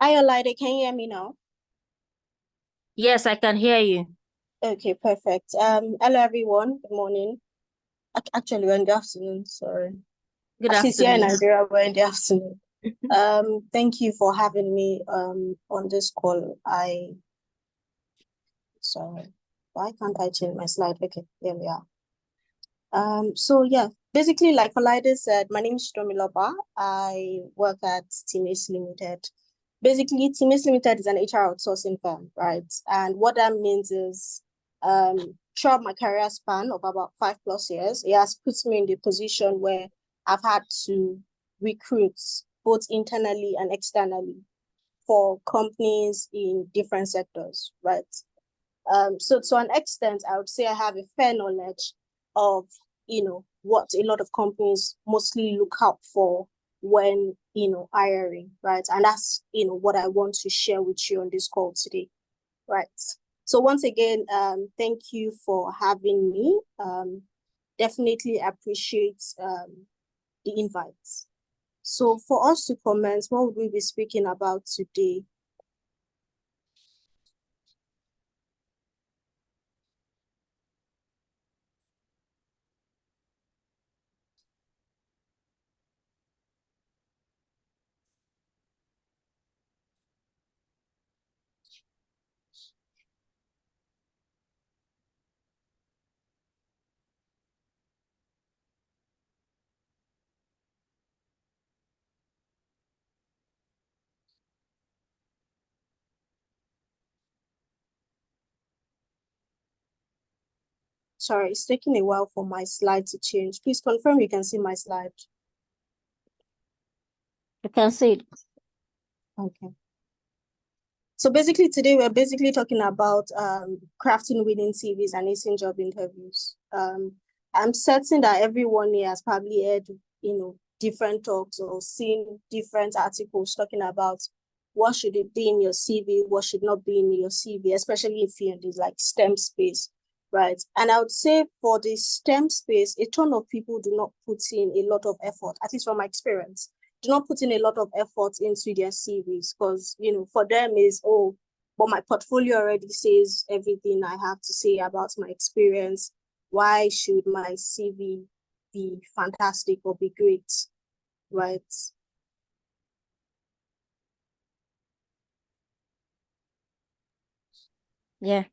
Hi, Olaide, can you hear me now? Yes, I can hear you. Okay, perfect. Hello everyone. Good morning. Actually, we're in the afternoon. Sorry. Good At least here in afternoon. Nigeria, we're in the afternoon. Thank you for having me on this call. Sorry, why can't I change my slide? Okay, there we are. So yeah, basically, like Olaide said, my name is Tomiloba. I work at Teamis Limited. Basically, Teamis Limited is an HR outsourcing firm, right? And what that means is, throughout my career span of about 5+ years, it has put me in the position where I've had to recruit both internally and externally for companies in different sectors, right? So to an extent, I would say I have a fair knowledge of, what a lot of companies mostly look out for when, hiring, right? And that's, what I want to share with you on this call today, right? So once again, thank you for having me. Definitely appreciate the invites. So for us to commence, what would we be speaking about today? Sorry, it's taking a while for my slide to change. Please confirm you can see my slide. You can see it. Okay. So basically today we're basically talking about crafting winning CVs and acing job interviews. I'm certain that everyone here has probably heard, different talks or seen different articles talking about what should it be in your CV, what should not be in your CV, especially if you're in this like STEM space, right? And I would say for the STEM space, a ton of people do not put in a lot of effort, at least from my experience, do not put in a lot of effort into their CVs because, for them is, oh, but my portfolio already says everything I have to say about my experience. Why should my CV be fantastic or be great, right? Yeah.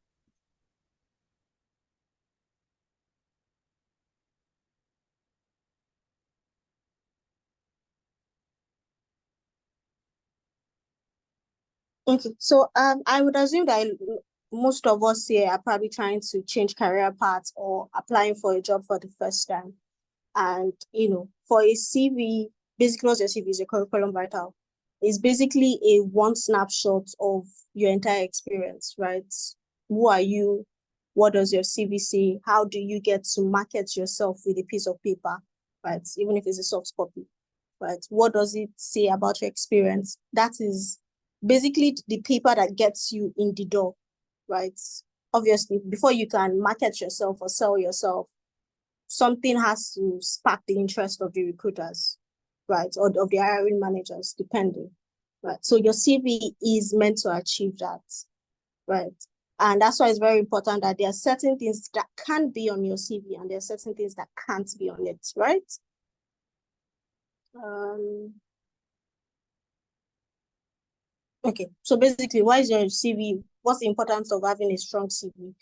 Okay, so I would assume that most of us here are probably trying to change career paths or applying for a job for the first time. And, for a CV, basically what your CV is, your curriculum vital, is basically a one snapshot of your entire experience, right? Who are you? What does your CV say? How do you get to market yourself with a piece of paper, right? Even if it's a soft copy, right? What does it say about your experience? That is basically the paper that gets you in the door, right? Obviously, before you can market yourself or sell yourself, something has to spark the interest of the recruiters, right? Or of the hiring managers, depending, right? So your CV is meant to achieve that, right? And that's why it's very important that there are certain things that can be on your CV and there are certain things that can't be on it, right? Um, okay, so basically, why is your CV? What's the importance of having a strong CV?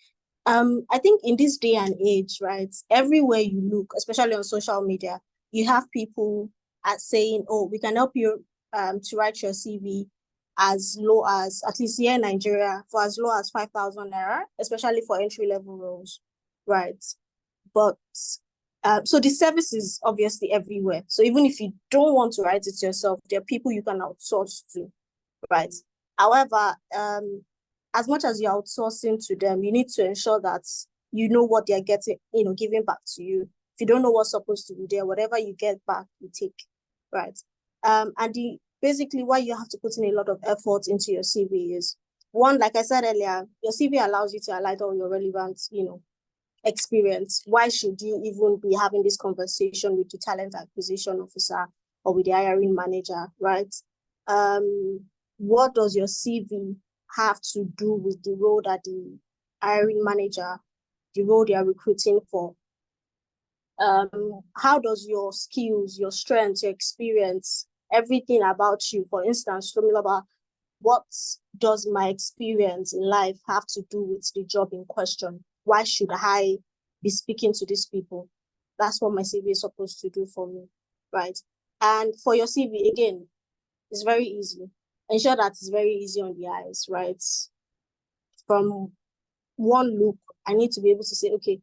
I think in this day and age, right, everywhere you look, especially on social media, you have people at saying, oh, we can help you to write your CV as low as, at least here in Nigeria, for as low as 5,000 naira, especially for entry-level roles, right? But so the service is obviously everywhere. So even if you don't want to write it yourself, there are people you can outsource to, right? However, as much as you're outsourcing to them, you need to ensure that you know what they're getting, giving back to you. If you don't know what's supposed to be there, whatever you get back, you take, right? And basically why you have to put in a lot of effort into your CV is one, like I said earlier, your CV allows you to highlight all your relevant, experience. Why should you even be having this conversation with the talent acquisition officer or with the hiring manager, right? what does your CV have to do with the role that the hiring manager, the role they are recruiting for? How does your skills, your strengths, your experience, everything about you, for instance, Tomiloba, what does my experience in life have to do with the job in question? Why should I be speaking to these people? That's what my CV is supposed to do for me, right? And for your CV, again, it's very easy. Ensure that it's very easy on the eyes, right? From one look, I need to be able to say, okay,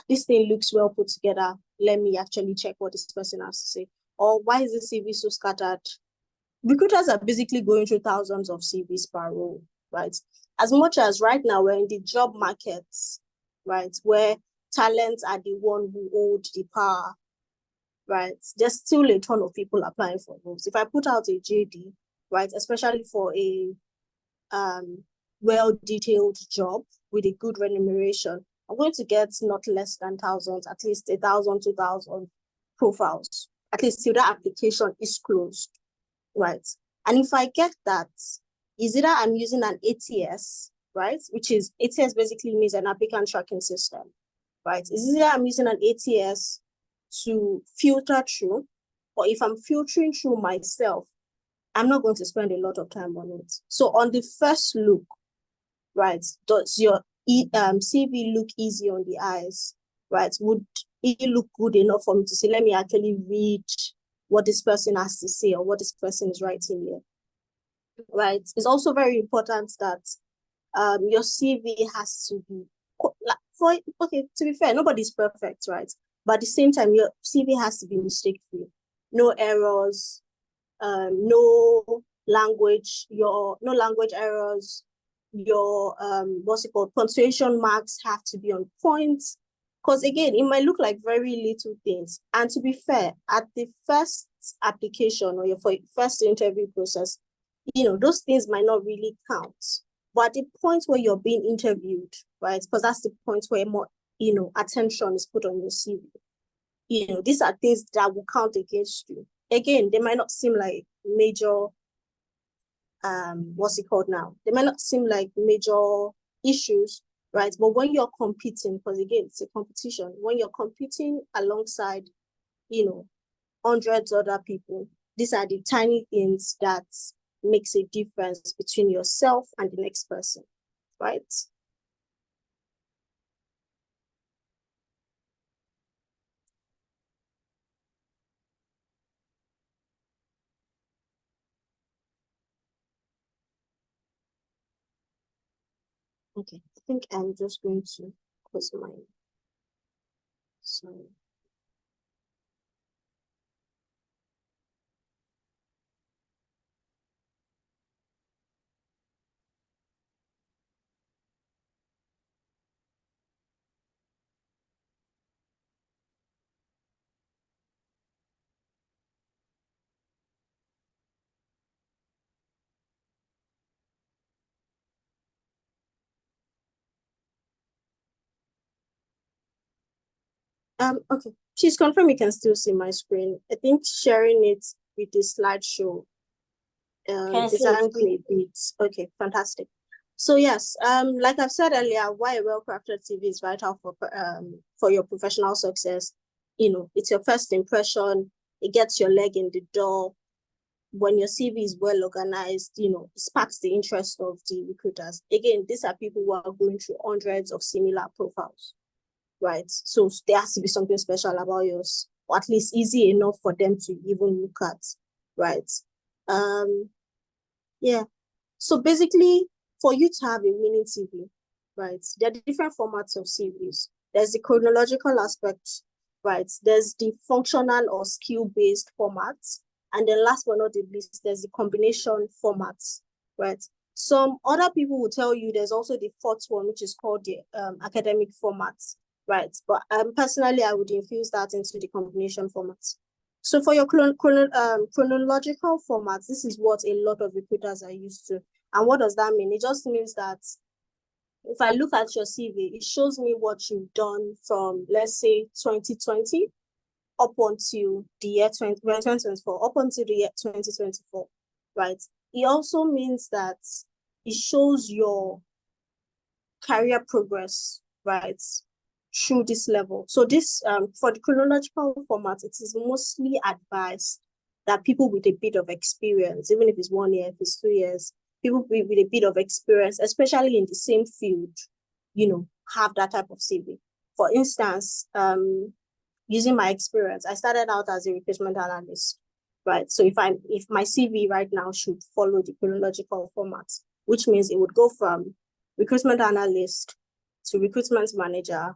this thing looks well put together. Let me actually check what this person has to say. Or why is the CV so scattered? Recruiters are basically going through thousands of CVs per role, right? As much as right now we're in the job markets, right, where talents are the one who hold the power, right? There's still a ton of people applying for roles. If I put out a JD, right, especially for a well-detailed job with a good remuneration, I'm going to get not less than thousands, at least 1,000, 2,000 profiles, at least till that application is closed, right? And if I get that, is either I'm using an ATS, right? Which is, ATS basically means an applicant tracking system, right? Is either I'm using an ATS to filter through, or if I'm filtering through myself, I'm not going to spend a lot of time on it. So on the first look, right, does your CV look easy on the eyes, right? Would it look good enough for me to say, let me actually read what this person has to say or what this person is writing here, right? It's also very important that your CV has to be, okay, to be fair, nobody's perfect, right? But at the same time, your CV has to be mistake-free. No errors, no language errors, your what's it called, punctuation marks have to be on point. Because again, it might look like very little things. And to be fair, at the first application or your first interview process, those things might not really count. But at the point where you're being interviewed, right? Because that's the point where more, attention is put on your CV. These are things that will count against you. Again, they might not seem like major, what's it called now? They might not seem like major issues, right? But when you're competing, because again, it's a competition, when you're competing alongside, hundreds of other people, these are the tiny things that makes a difference between yourself and the next person, right? Okay, I think I'm just going to close my, sorry. Okay, she's confirmed you can still see my screen. I think sharing it with the slideshow Can see it. disangling a bit. Okay, fantastic. So yes, like I've said earlier, why a well-crafted CV is vital for your professional success. It's your first impression. It gets your leg in the door. When your CV is well organized, it sparks the interest of the recruiters. Again, these are people who are going through hundreds of similar profiles, right? So there has to be something special about yours, or at least easy enough for them to even look at, right? Yeah. So basically, for you to have a winning CV, right, there are different formats of CVs. There's the chronological aspect, right? There's the functional or skill-based formats. And then last but not the least, there's the combination formats, right? Some other people will tell you there's also the fourth one, which is called the academic formats, right? But personally, I would infuse that into the combination formats. So for your chronological formats, this is what a lot of recruiters are used to. And what does that mean? It just means that if I look at your CV, it shows me what you've done from, let's say, 2020 up until the year 2024, up until the year 2024, right? it also means that it shows your career progress, right, through this level. So this, for the chronological format, it is mostly advised that people with a bit of experience, even if it's 1 year, if it's 2 years, people with a bit of experience, especially in the same field, have that type of CV. For instance, using my experience, I started out as a recruitment analyst, right? So if my CV right now should follow the chronological format, which means it would go from recruitment analyst to recruitment manager,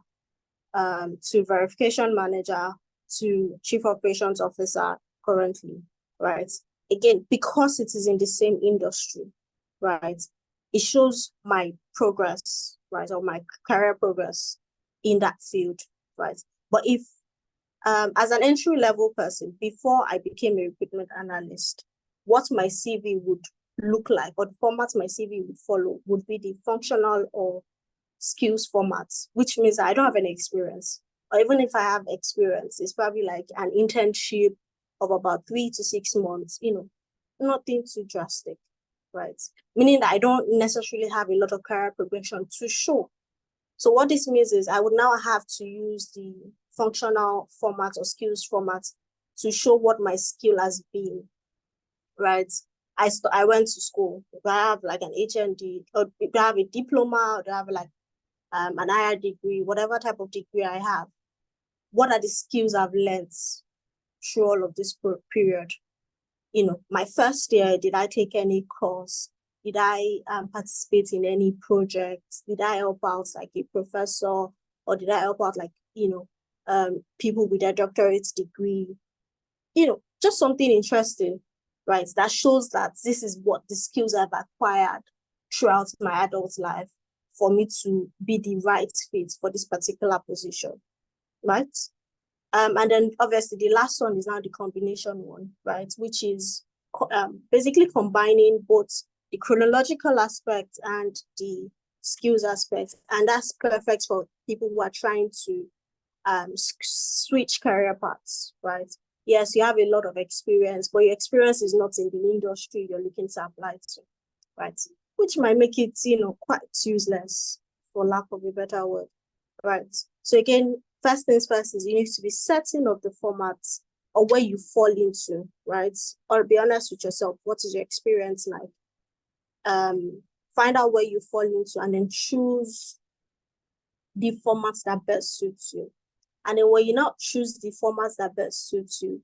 to verification manager, to chief operations officer currently, right? Again, because it is in the same industry, right? It shows my progress, right? Or my career progress in that field, right? But if, as an entry-level person, before I became a recruitment analyst, what my CV would look like, or the format my CV would follow, would be the functional or skills format, which means I don't have any experience. Or even if I have experience, it's probably like an internship of about 3 to 6 months, nothing too drastic, right? Meaning that I don't necessarily have a lot of career progression to show. So what this means is I would now have to use the functional format or skills format to show what my skill has been, right? I went to school. Do I have like an HND, or do I have a diploma, or do I have like an higher degree, whatever type of degree I have? What are the skills I've learned through all of this period? My first year, did I take any course? Did I participate in any projects? Did I help out like a professor, or did I help out like, people with a doctorate degree? Just something interesting, right? That shows that this is what the skills I've acquired throughout my adult life for me to be the right fit for this particular position, right? And then obviously the last one is now the combination one, right? Which is basically combining both the chronological aspect and the skills aspect. And that's perfect for people who are trying to switch career paths, right? Yes, you have a lot of experience, but your experience is not in the industry you're looking to apply to, right? Which might make it, quite useless, for lack of a better word, right? So again, first things first is you need to be certain of the format or where you fall into, right? Or be honest with yourself. What is your experience like? Find out where you fall into and then choose the formats that best suits you. And then when you now choose the formats that best suits you,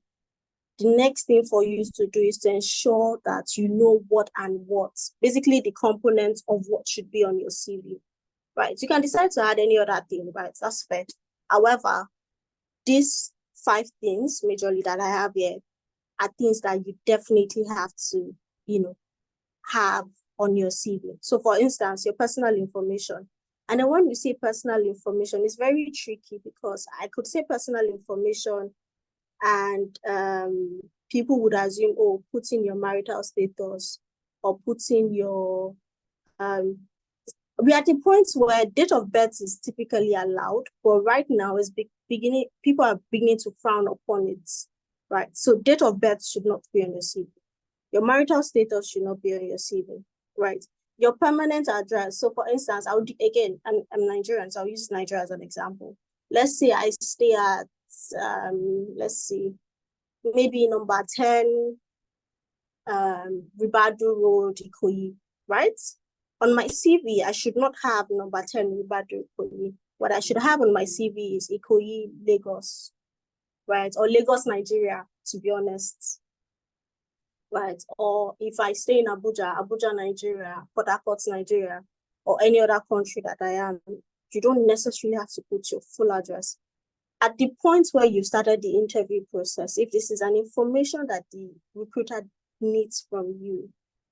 the next thing for you to do is to ensure that you know what and what, basically the components of what should be on your CV, right? You can decide to add any other thing, right? That's fair. However, these 5 things majorly that I have here are things that you definitely have to, have on your CV. So for instance, your personal information. And then when you say personal information, it's very tricky because I could say personal information and people would assume, oh, put in your marital status or put in your, we're at a point where date of birth is typically allowed, but right now it's people are beginning to frown upon it, right? So date of birth should not be on your CV. Your marital status should not be on your CV, right? Your permanent address. So for instance, I'm Nigerian, so I'll use Nigeria as an example. Let's say I stay at, maybe number 10, Ribadu Road, Ikoyi, right? On my CV, I should not have number 10, Ribadu, Ikoyi. What I should have on my CV is Ikoyi, Lagos, right? Or Lagos, Nigeria, to be honest, right? Or if I stay in Abuja, Nigeria, Port Harcourt, Nigeria, or any other country that I am, you don't necessarily have to put your full address. At the point where you started the interview process, if this is an information that the recruiter needs from you,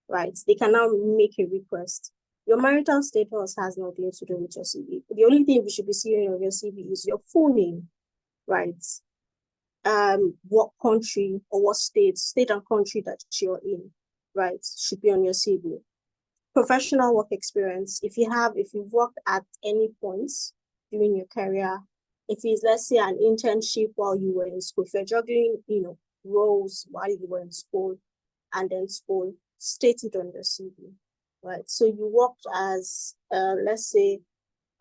right, they can now make a request. Your marital status has nothing to do with your CV. The only thing we should be seeing on your CV is your full name, right? What country or what state and country that you're in, right, should be on your CV. Professional work experience. If you've worked at any points during your career, if it's, let's say, an internship while you were in school, if you're juggling, roles while you were in school and then school, state it on your CV, right? So you worked as, let's say,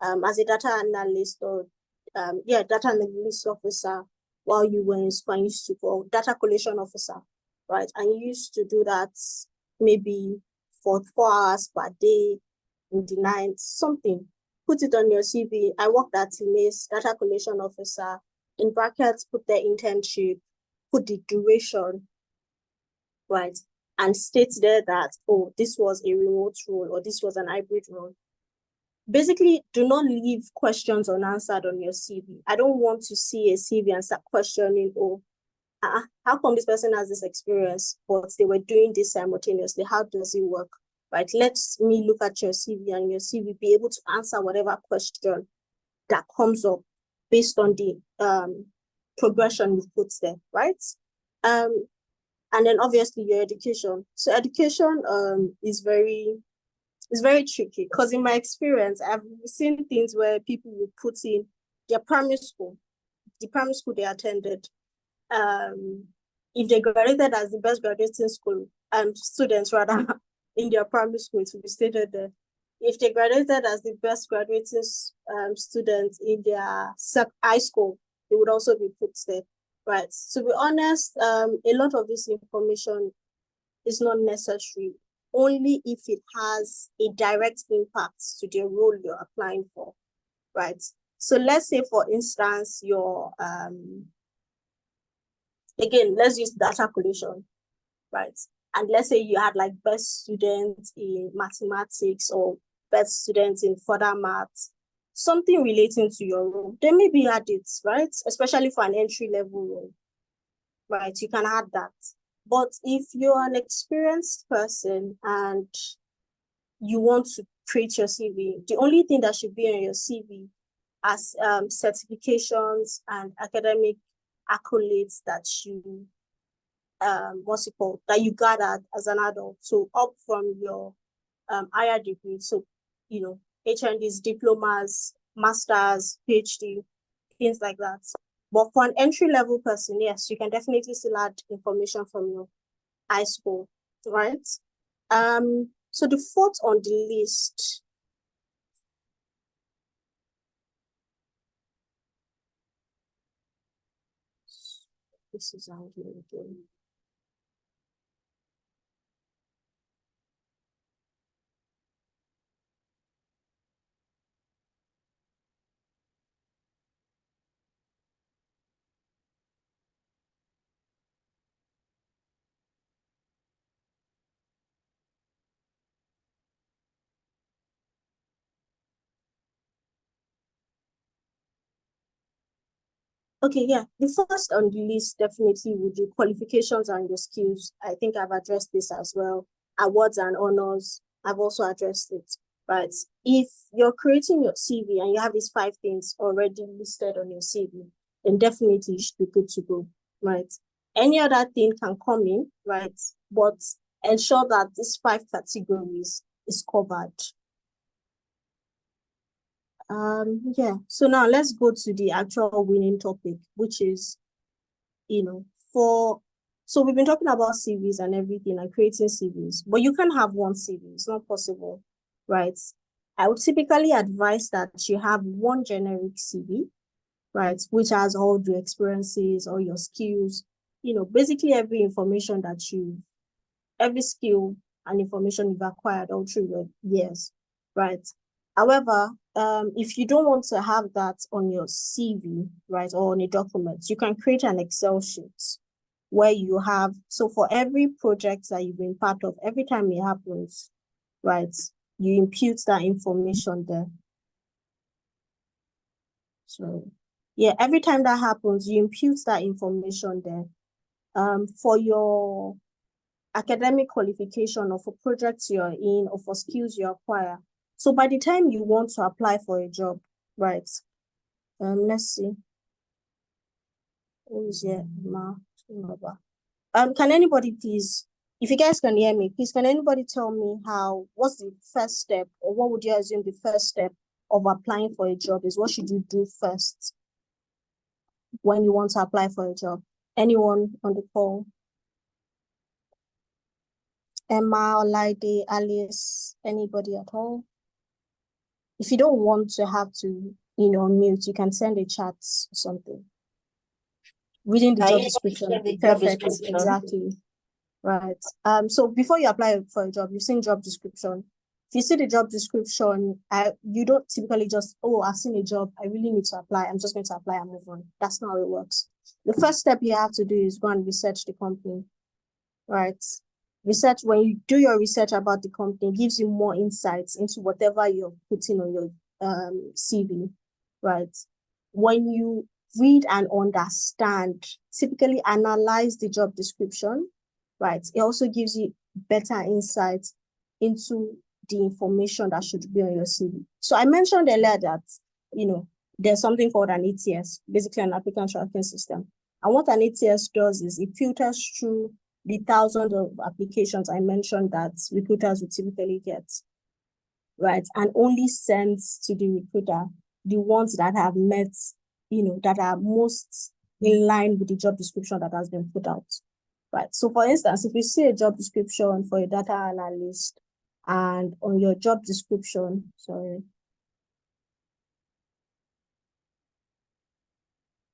as a data analyst or, data analyst officer while you were in school and used to go data collation officer, right? And you used to do that maybe for 4 hours per day in the night, something. Put it on your CV. I worked at Timace, data collation officer. In brackets, put the internship, put the duration, right? And state there that, oh, this was a remote role or this was an hybrid role. Basically, do not leave questions unanswered on your CV. I don't want to see a CV and start questioning, oh, how come this person has this experience, but they were doing this simultaneously? How does it work? Right? Let me look at your CV and your CV be able to answer whatever question that comes up based on the progression you put there, right? And then obviously your education. So education is very tricky because in my experience, I've seen things where people will put in their primary school, the primary school they attended. If they graduated as the best graduating school, students rather, in their primary school, it will be stated there. If they graduated as the best graduating students in their high school, it would also be put there, right? To be honest, a lot of this information is not necessary, only if it has a direct impact to the role you're applying for, right? So let's say, for instance, your again, let's use data collation, right? And let's say you had like best students in mathematics or best students in further maths, something relating to your role. Then maybe add it, right? Especially for an entry level role, right? You can add that. But if you're an experienced person and you want to create your CV, the only thing that should be on your CV as certifications and academic accolades that you what's it called, that you gathered as an adult, so up from your higher degree, so you know, HNDs, diplomas, masters, PhD, things like that. But for an entry level person, yes, you can definitely still add information from your high school, right? So the fourth on the list, this is how we do. Okay, yeah. The first on the list definitely would be qualifications and your skills. I think I've addressed this as well. Awards and honors, I've also addressed it. But if you're creating your CV and you have these 5 things already listed on your CV, then definitely you should be good to go, right? Any other thing can come in, right? But ensure that these 5 categories is covered. Yeah, so now let's go to the actual winning topic, which is, so we've been talking about CVs and everything and creating CVs, but you can have one CV, it's not possible, right? I would typically advise that you have one generic CV, right, which has all the experiences, all your skills, basically every information every skill and information you've acquired all through your years, right? However, if you don't want to have that on your CV, right, or on a document, you can create an Excel sheet where you have, so for every project that you've been part of, every time it happens, right, you impute that information there. So yeah, every time that happens, you impute that information there. For your academic qualification or for projects you're in or for skills you acquire. So by the time you want to apply for a job, right? Let's see. Who is here? Can anybody please, if you guys can hear me, please can anybody tell me what's the first step, or what would you assume the first step of applying for a job is? What should you do first when you want to apply for a job? Anyone on the call? Emma, Olaide, Alice, anybody at all? If you don't want to have to, mute, you can send a chat or something. Reading the job description. Perfect. Exactly. Right. So before you apply for a job, you've seen job description. If you see the job description, you don't typically just, oh, I've seen a job, I really need to apply, I'm just going to apply and move on. That's not how it works. The first step you have to do is go and research the company, right? Research, when you do your research about the company, it gives you more insights into whatever you're putting on your CV, right? When you read and understand, typically analyze the job description, right? It also gives you better insight into the information that should be on your CV. So I mentioned earlier that, there's something called an ATS, basically an applicant tracking system. And what an ATS does is it filters through the thousands of applications I mentioned that recruiters would typically get, right? And only sends to the recruiter the ones that have met, that are most in line with the job description that has been put out, right? So for instance, if you see a job description for a data analyst and on your job description,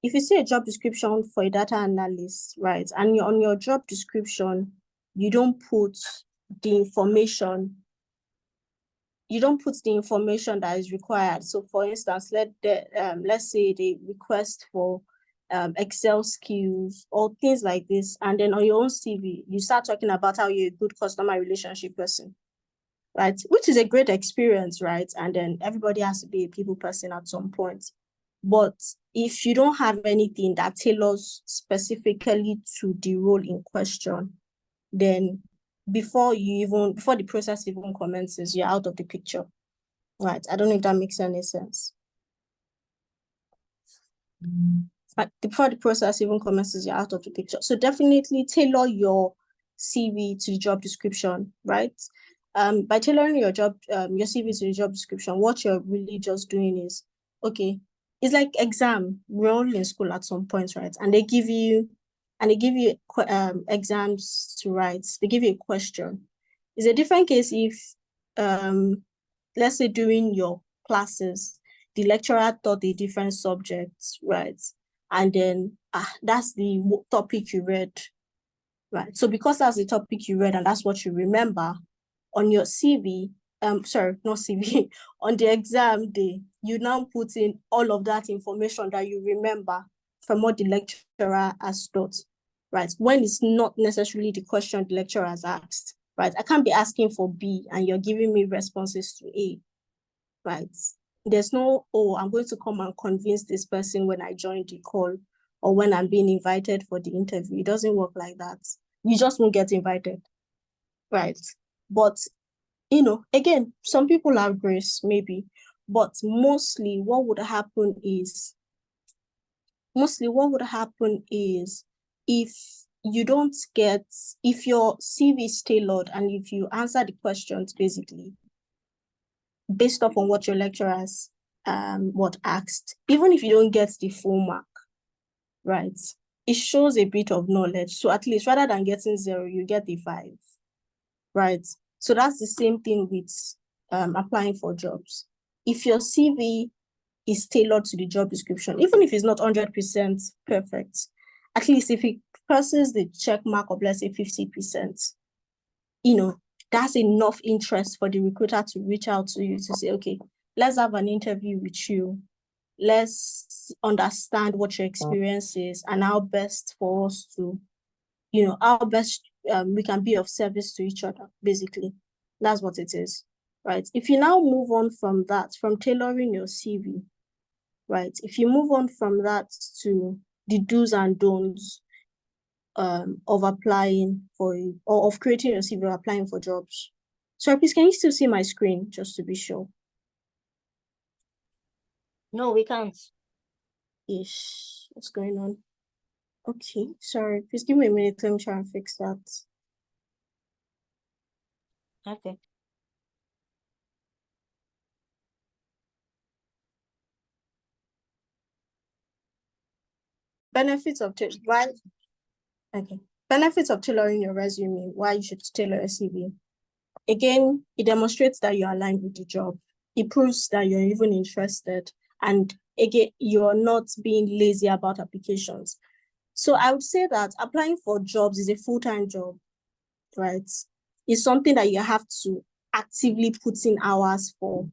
if you see a job description for a data analyst, right, and you're on your job description, you don't put the information that is required. So for instance, let's say they request for Excel skills or things like this, and then on your own CV, you start talking about how you're a good customer relationship person, right? Which is a great experience, right? And then everybody has to be a people person at some point. But if you don't have anything that tailors specifically to the role in question, then before the process even commences, you're out of the picture, right? I don't know if that makes any sense. Before the process even commences, you're out of the picture. So definitely tailor your CV to the job description, right? By tailoring your CV to the job description, what you're really just doing is, okay, it's like exam. We're all in school at some point, right? And they give you exams to write. They give you a question. It's a different case if, let's say during your classes, the lecturer taught a different subject, right? And then that's the topic you read, right? So because that's the topic you read and that's what you remember, on your CV, not CV, on the exam day, you now put in all of that information that you remember from what the lecturer has taught, right? When it's not necessarily the question the lecturer has asked, right? I can't be asking for B and you're giving me responses to A, right? There's no, oh, I'm going to come and convince this person when I join the call or when I'm being invited for the interview. It doesn't work like that. You just won't get invited, right? But, again, some people have grace, maybe, but mostly what would happen is if your CV is tailored and if you answer the questions basically based off on what your lecturers asked, even if you don't get the full mark, right? It shows a bit of knowledge. So at least rather than getting 0, you get the 5, right? So that's the same thing with applying for jobs. If your CV is tailored to the job description, even if it's not 100% perfect, at least if it passes the check mark of, let's say, 50%, that's enough interest for the recruiter to reach out to you to say, okay, let's have an interview with you. Let's understand what your experience is and how best for us to, how best we can be of service to each other, basically. That's what it is, right? If you now move on from that, from tailoring your CV, right? If you move on from that to the do's and don'ts of applying or of creating your CV or applying for jobs. Sorry, please, can you still see my screen, just to be sure? No, we can't. Ish, what's going on? Okay, sorry, please give me a minute. Let me try and fix that. Okay. Benefits of right? Okay. Benefits of tailoring your resume, why you should tailor your CV. Again, it demonstrates that you're aligned with the job. It proves that you're even interested. And again, you're not being lazy about applications. So I would say that applying for jobs is a full-time job, right? It's something that you have to actively put in hours for,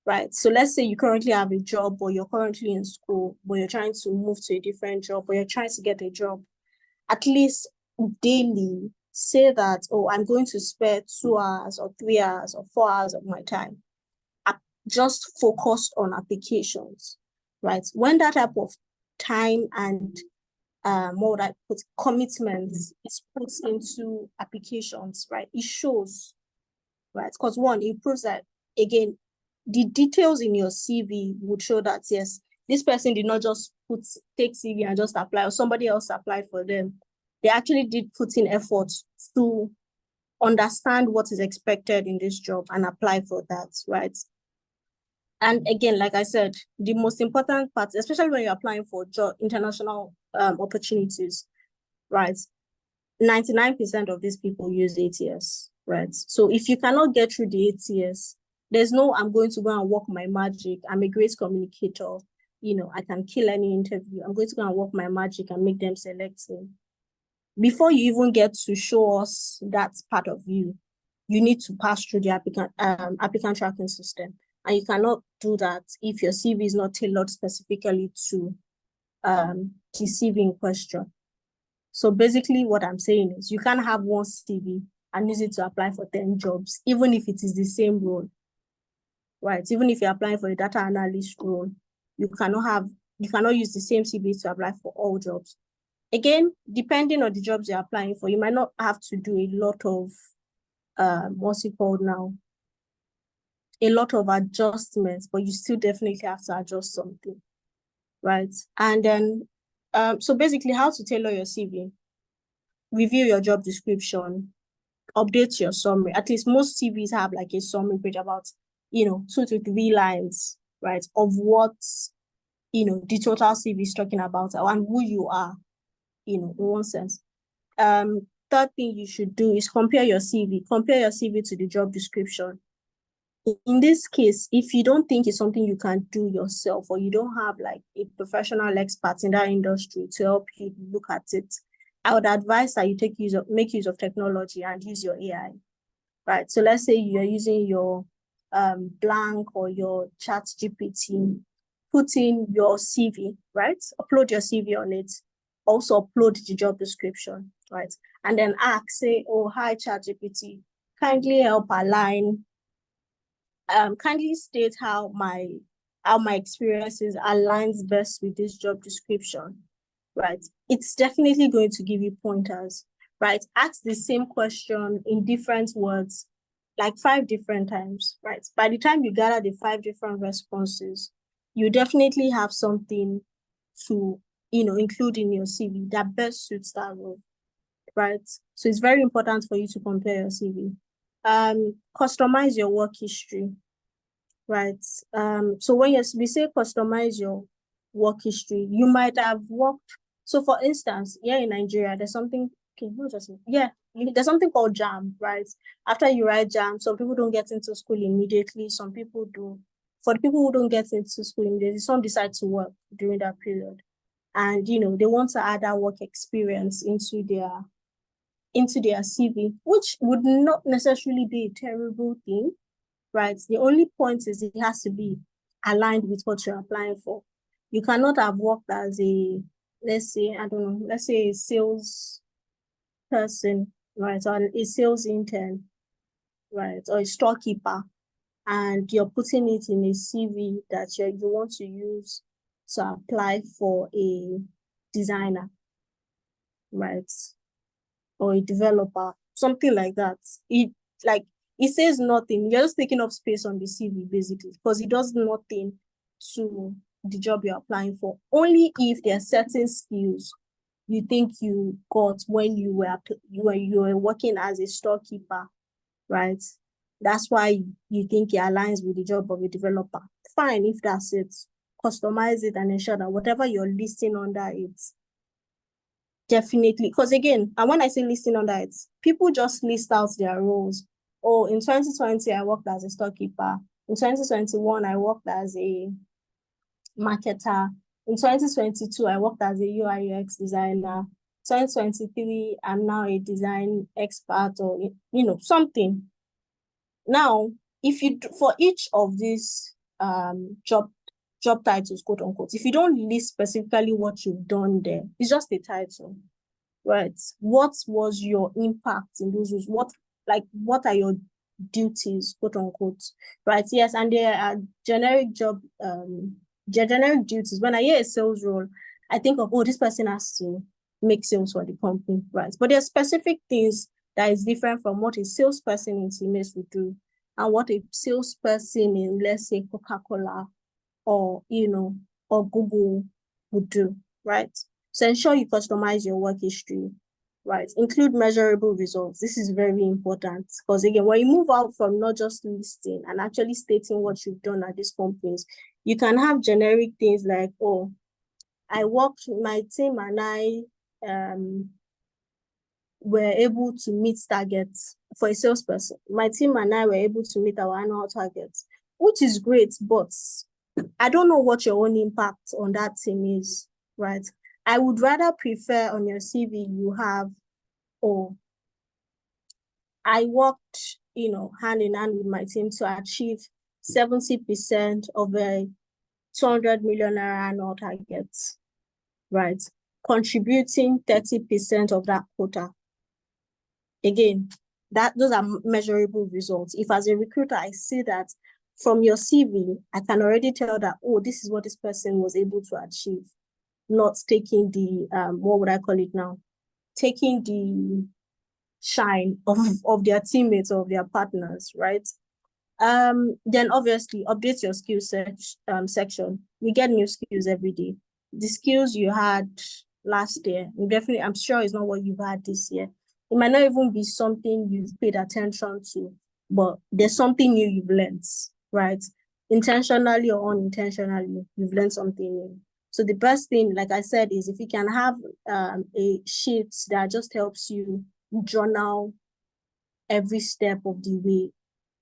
right? So let's say you currently have a job, or you're currently in school, but you're trying to move to a different job, or you're trying to get a job. At least daily, say that, oh, I'm going to spare 2 hours or 3 hours or 4 hours of my time just focused on applications, right? When that type of time and more that put commitment is put into applications, right? It shows, right? Because one, it proves that, again, the details in your CV would show that, yes, this person did not just take CV and just apply, or somebody else applied for them. They actually did put in effort to understand what is expected in this job and apply for that, right? And again, like I said, the most important part, especially when you're applying for job international opportunities, right? 99% of these people use ATS, right? So if you cannot get through the ATS, there's no, I'm going to go and work my magic. I'm a great communicator. I can kill any interview. I'm going to go and work my magic and make them select me. Before you even get to show us that part of you, you need to pass through the applicant tracking system. And you cannot do that if your CV is not tailored specifically to the CV in question. So basically what I'm saying is you can't have one CV and use it to apply for 10 jobs, even if it is the same role, right? Even if you're applying for a data analyst role, you cannot use the same CV to apply for all jobs. Again, depending on the jobs you're applying for, you might not have to do a lot of, what's it called now? A lot of adjustments, but you still definitely have to adjust something, right? And then, so basically how to tailor your CV. Review your job description, update your summary. At least most CVs have like a summary page about, 2 to 3 lines, right, of what, the total CV is talking about and who you are, in one sense. Third thing you should do is compare your CV to the job description. In this case, if you don't think it's something you can do yourself, or you don't have like a professional expert in that industry to help you look at it, I would advise that you make use of technology and use your AI, right? So let's say you're using your Blank or your Chat GPT, put in your CV, right? Upload your CV on it. Also upload the job description, right? And then say, oh, hi, Chat GPT, kindly help align, kindly state how my experiences aligns best with this job description, right? It's definitely going to give you pointers, right? Ask the same question in different words, like 5 different times, right? By the time you gather the 5 different responses, you definitely have something to, include in your CV that best suits that role, right? So it's very important for you to compare your CV. Customize your work history, right? So when we say customize your work history, you might have worked. So for instance, here in Nigeria, there's something, there's something called JAM, right? After you write JAM, some people don't get into school immediately, some people do. For the people who don't get into school immediately, some decide to work during that period. And, they want to add that work experience into their CV, which would not necessarily be a terrible thing, right? The only point is it has to be aligned with what you're applying for. You cannot have worked as let's say a sales person, right? Or a sales intern, right? Or a storekeeper, and you're putting it in a CV that you want to use to apply for a designer, right? Or a developer, something like that. It says nothing. You're just taking up space on the CV basically, because it does nothing to the job you're applying for. Only if there are certain skills you think you got when you were working as a storekeeper, right? That's why you think it aligns with the job of a developer. Fine, if that's it. Customize it and ensure that whatever you're listing under it Definitely. Because again, and when I say listing under it, people just list out their roles. Oh, in 2020, I worked as a storekeeper. In 2021, I worked as a marketer. In 2022, I worked as a UI UX designer. 2023, I'm now a design expert or, something. Now, if you, for each of these job titles, quote unquote, if you don't list specifically what you've done there, it's just a title, right? What was your impact in those roles? What are your duties, quote unquote, right? Yes, and there are generic generic duties. When I hear a sales role, I think of, oh, this person has to make sales for the company, right? But there are specific things that is different from what a salesperson in CMS would do and what a salesperson in, let's say, Coca-Cola or, or Google would do, right? So ensure you customize your work history, right? Include measurable results. This is very important because, again, when you move out from not just listing and actually stating what you've done at these companies, you can have generic things like, oh, I worked, my team and I were able to meet targets for a salesperson. My team and I were able to meet our annual targets, which is great, but I don't know what your own impact on that team is, right? I would rather prefer on your CV you have, oh, I worked, hand in hand with my team to achieve 70% of a 200 million annual target, right? Contributing 30% of that quota. Again, those are measurable results. If as a recruiter, I see that from your CV, I can already tell that, oh, this is what this person was able to achieve, not taking the, what would I call it now? Taking the shine of their teammates or of their partners, right? Then obviously update your skills section. We get new skills every day. The skills you had last year, definitely, I'm sure it's not what you've had this year. It might not even be something you've paid attention to, but there's something new you've learned, right? Intentionally or unintentionally, you've learned something new. So the best thing, like I said, is if you can have a sheet that just helps you journal every step of the way,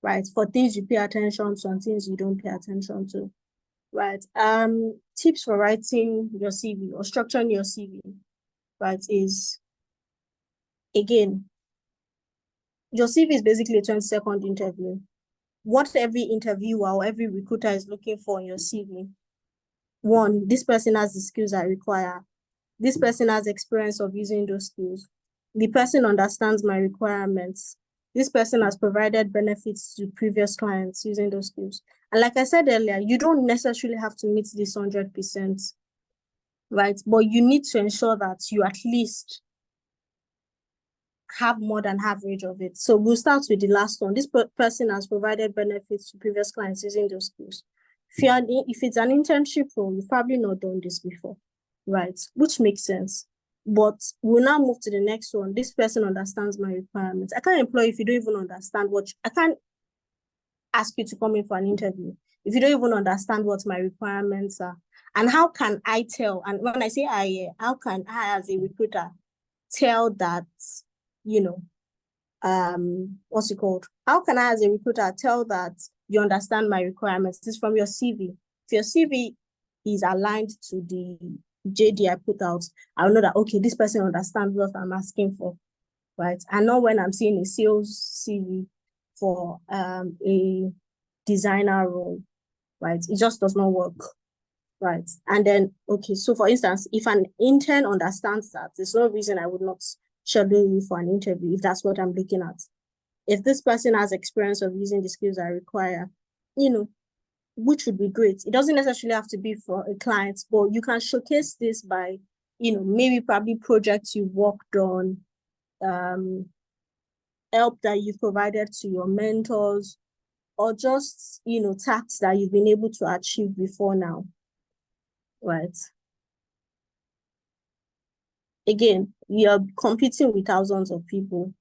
right? For things you pay attention to and things you don't pay attention to, right? Tips for writing your CV or structuring your CV, right, is, again, your CV is basically a 20-second interview. What every interviewer or every recruiter is looking for in your CV. One, this person has the skills I require. This person has experience of using those skills. The person understands my requirements. This person has provided benefits to previous clients using those skills. And like I said earlier, you don't necessarily have to meet this 100%, right? But you need to ensure that you at least have more than average of it. So we'll start with the last one. This person has provided benefits to previous clients using those skills. If it's an internship role, you've probably not done this before, right? Which makes sense. But we'll now move to the next one. This person understands my requirements. I can't employ if you don't even understand I can't ask you to come in for an interview if you don't even understand what my requirements are. And how can I tell? And when I say how can I as a recruiter tell that, what's it called? How can I as a recruiter tell that you understand my requirements? This is from your CV. If your CV is aligned to the JD I put out, I'll know that, okay, this person understands what I'm asking for, right? And not when I'm seeing a sales CV for a designer role, right? It just does not work, right? And then, okay, so for instance, if an intern understands that, there's no reason I would not schedule you for an interview if that's what I'm looking at. If this person has experience of using the skills I require, which would be great. It doesn't necessarily have to be for a client, but you can showcase this by, maybe probably projects you've worked on, help that you've provided to your mentors, or just, tasks that you've been able to achieve before now, right? Again, you're competing with thousands of people.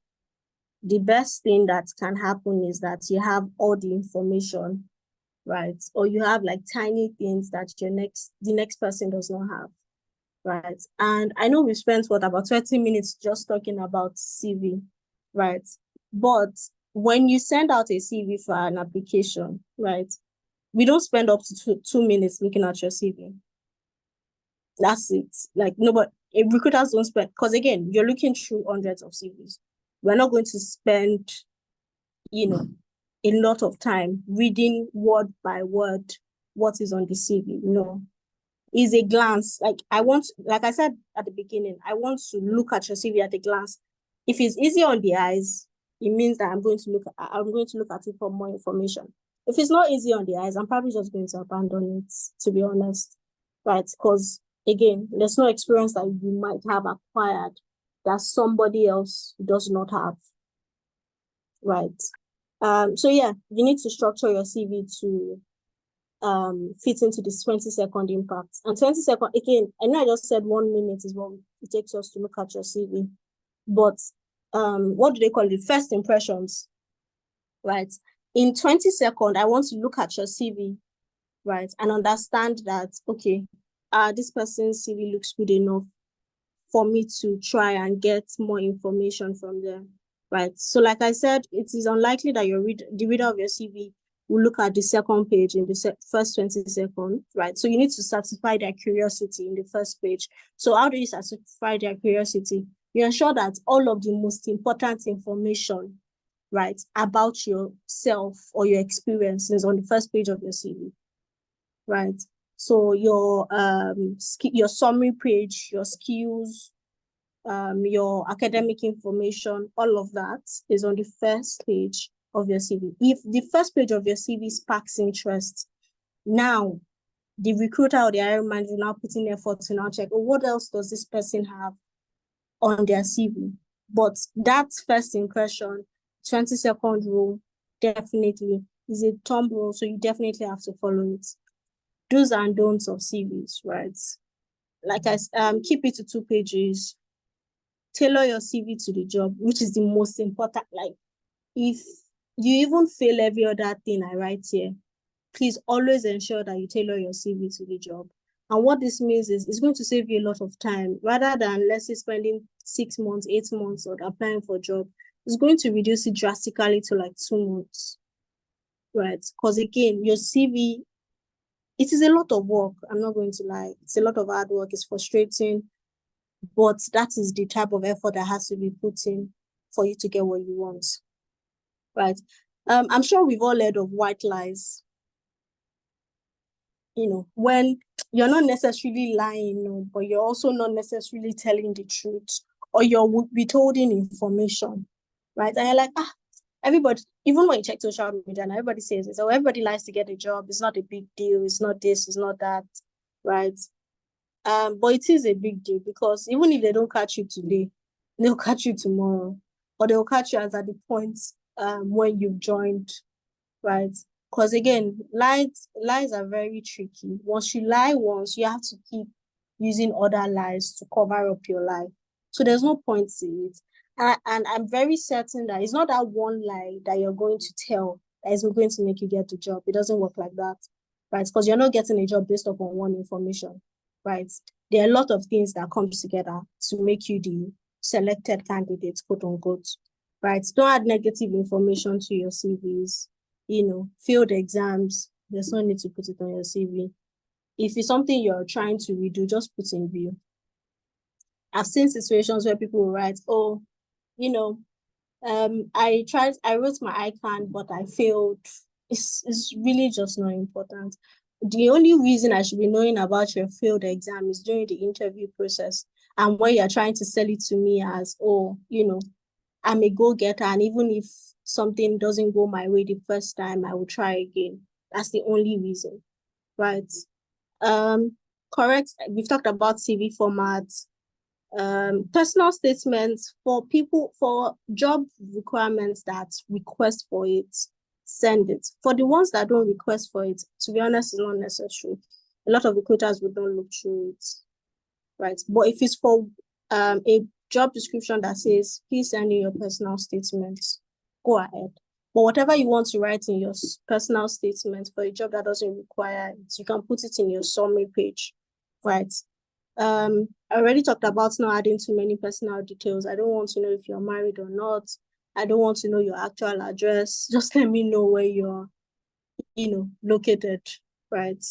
The best thing that can happen is that you have all the information, right? Or you have like tiny things that the next person does not have. right? And I know we spent about 20 minutes just talking about CV, right? But when you send out a CV for an application, right, we don't spend up to 2 minutes looking at your CV. That's it. Like nobody, recruiters don't spend, because again, you're looking through hundreds of CVs. We're not going to spend, a lot of time reading word by word what is on the CV. No, is a glance. Like I said at the beginning, I want to look at your CV at a glance. If it's easy on the eyes, it means that I'm going to look at it for more information. If it's not easy on the eyes, I'm probably just going to abandon it, to be honest, right? Because again, there's no experience that you might have acquired that somebody else does not have, right? So yeah, you need to structure your CV to fit into this 20-second impact. And 20-second, again, I know I just said 1 minute is what it takes us to look at your CV, but what do they call it? First impressions, right? In 20 seconds, I want to look at your CV, right, and understand that, okay, this person's CV looks good enough for me to try and get more information from them, right? So like I said, it is unlikely that the reader of your CV will look at the second page in the first 20 seconds, right? So you need to satisfy their curiosity in the first page. So how do you satisfy their curiosity? You ensure that all of the most important information, right, about yourself or your experiences on the first page of your CV, right? So your summary page, your skills, your academic information, all of that is on the first page of your CV. If the first page of your CV sparks interest, now the recruiter or the hiring manager now putting effort to now check, oh, what else does this person have on their CV? But that first impression, 20-second rule, definitely is a thumb rule, so you definitely have to follow it. Do's and don'ts of CVs, right? Like I keep it to 2 pages. Tailor your CV to the job, which is the most important. Like, if you even fail every other thing I write here, please always ensure that you tailor your CV to the job. And what this means is it's going to save you a lot of time rather than, let's say, spending 6 months, 8 months on applying for a job. It's going to reduce it drastically to like 2 months, right? Because again, your CV, it is a lot of work. I'm not going to lie. It's a lot of hard work. It's frustrating, but that is the type of effort that has to be put in for you to get what you want, right? I'm sure we've all heard of white lies. When you're not necessarily lying, but you're also not necessarily telling the truth, or you're withholding information, right? And you're like, everybody, even when you check social media, and everybody says it, so everybody lies to get a job. It's not a big deal. It's not this, it's not that, right? But it is a big deal, because even if they don't catch you today, they'll catch you tomorrow, or they'll catch you at the point when you've joined, right? Because again, lies are very tricky. Once you lie once, you have to keep using other lies to cover up your lie. So there's no point in it. And I'm very certain that it's not that one lie that you're going to tell that is going to make you get the job. It doesn't work like that, right? Because you're not getting a job based upon one information, right? There are a lot of things that comes together to make you the selected candidate, quote unquote, right? Don't add negative information to your CVs. Failed exams, there's no need to put it on your CV. If it's something you're trying to redo, just put in view. I've seen situations where people will write, oh, I wrote my ICANN, but I failed. It's really just not important. The only reason I should be knowing about your failed exam is during the interview process. And when you're trying to sell it to me as, oh, I'm a go-getter, and even if something doesn't go my way the first time, I will try again. That's the only reason, right? Correct. We've talked about CV formats. Personal statements for job requirements that request for it, send it. For the ones that don't request for it, to be honest, it's not necessary. A lot of recruiters would not look through it, right? But if it's for a job description that says, please send in your personal statements, go ahead. But whatever you want to write in your personal statement for a job that doesn't require it, you can put it in your summary page, right? I already talked about not adding too many personal details. I don't want to know if you're married or not. I don't want to know your actual address. Just let me know where you're, located, right?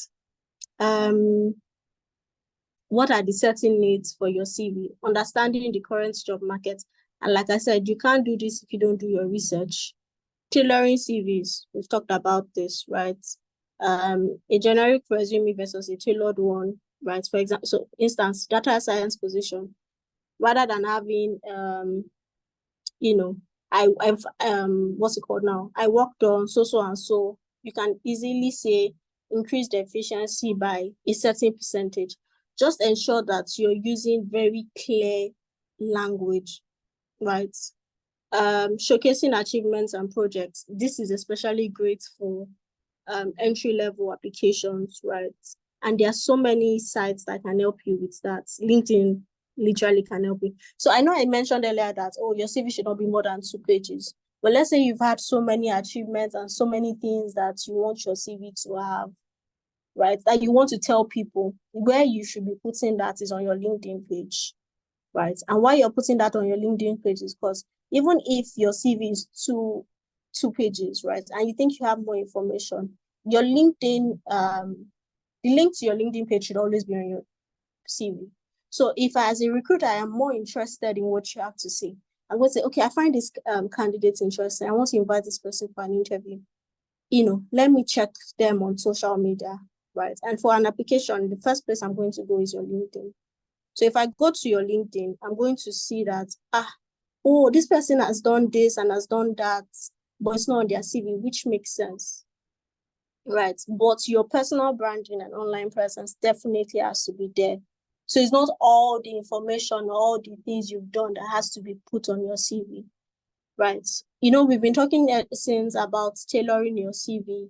What are the certain needs for your CV? Understanding the current job market. And like I said, you can't do this if you don't do your research. Tailoring CVs, we've talked about this, right? A generic resume versus a tailored one, right? For example, so instance, data science position, rather than having I've what's it called now? I worked on so and so. You can easily say increase the efficiency by a certain percentage. Just ensure that you're using very clear language, right? Showcasing achievements and projects. This is especially great for entry-level applications, right? And there are so many sites that can help you with that. LinkedIn literally can help you. So I know I mentioned earlier that, your CV should not be more than 2 pages. But let's say you've had so many achievements and so many things that you want your CV to have, right? That you want to tell people. Where you should be putting that is on your LinkedIn page, right? And why you're putting that on your LinkedIn page is because even if your CV is two pages, right, and you think you have more information, your LinkedIn, the link to your LinkedIn page should always be on your CV. So if as a recruiter, I am more interested in what you have to say, I'm going to say, okay, I find this candidate interesting. I want to invite this person for an interview. Let me check them on social media, right? And for an application, the first place I'm going to go is your LinkedIn. So if I go to your LinkedIn, I'm going to see that, this person has done this and has done that, but it's not on their CV, which makes sense, right? But your personal branding and online presence definitely has to be there. So it's not all the information, all the things you've done that has to be put on your CV, right? We've been talking since about tailoring your CV.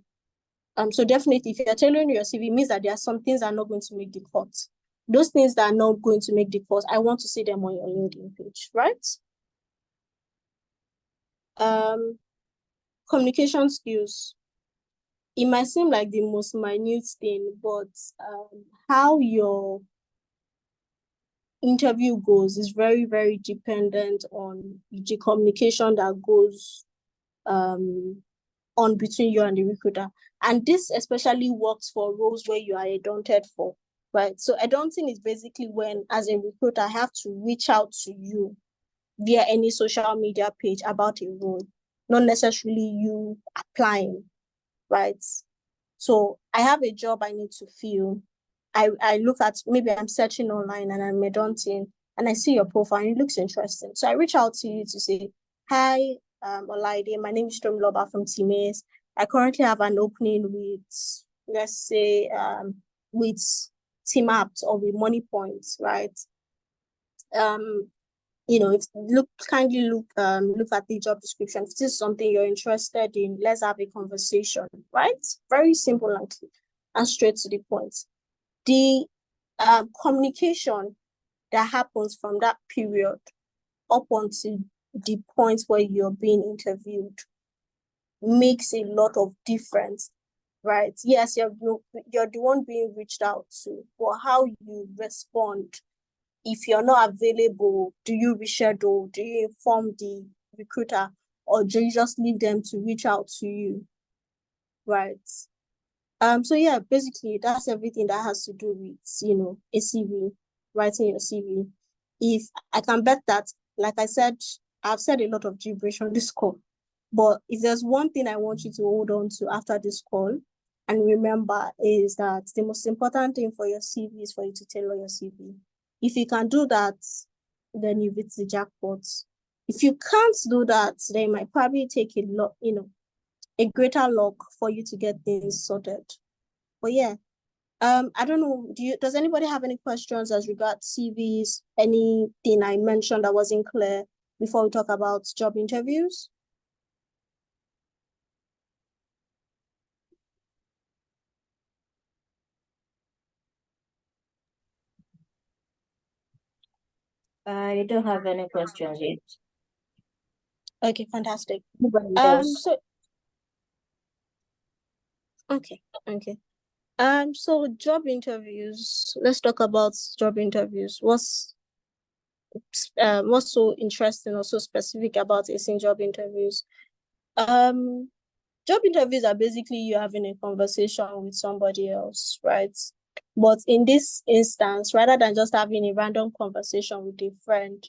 So definitely, if you're tailoring your CV, it means that there are some things that are not going to make the cut. Those things that are not going to make the cut, I want to see them on your LinkedIn page, right? Communication skills. It might seem like the most minute thing, but how your interview goes is very, very dependent on the communication that goes on between you and the recruiter. And this especially works for roles where you are adopted for, right? So adopting is basically when, as a recruiter, I have to reach out to you via any social media page about a role, not necessarily you applying, right? So I have a job I need to fill. I look at, maybe I'm searching online and I'm adopting and I see your profile and it looks interesting. So I reach out to you to say, hi, Olaide, my name is Tomiloba from Team. I currently have an opening with, let's say, with Team Apps or with Money Points, right? Kindly look at the job description. If this is something you're interested in, let's have a conversation, right? Very simple and straight to the point. The communication that happens from that period up until the point where you're being interviewed makes a lot of difference, right? Yes, you're the one being reached out to, but how you respond. If you're not available, do you reschedule? Do you inform the recruiter, or do you just leave them to reach out to you, right? So yeah, basically that's everything that has to do with, a CV, writing your CV. If I can bet that, like I said, I've said a lot of gibberish on this call, but if there's one thing I want you to hold on to after this call and remember, is that the most important thing for your CV is for you to tailor your CV. If you can do that, then you've hit the jackpot. If you can't do that, then it might probably take a lot, a greater luck for you to get things sorted. But yeah, I don't know. Does anybody have any questions as regards CVs? Anything I mentioned that wasn't clear before we talk about job interviews? I don't have any questions yet. Okay, fantastic. Nobody does. Okay. So job interviews. Let's talk about job interviews. What's so interesting or so specific about Acing job interviews? Um, Job interviews are basically you having a conversation with somebody else, right? But in this instance, rather than just having a random conversation with a friend,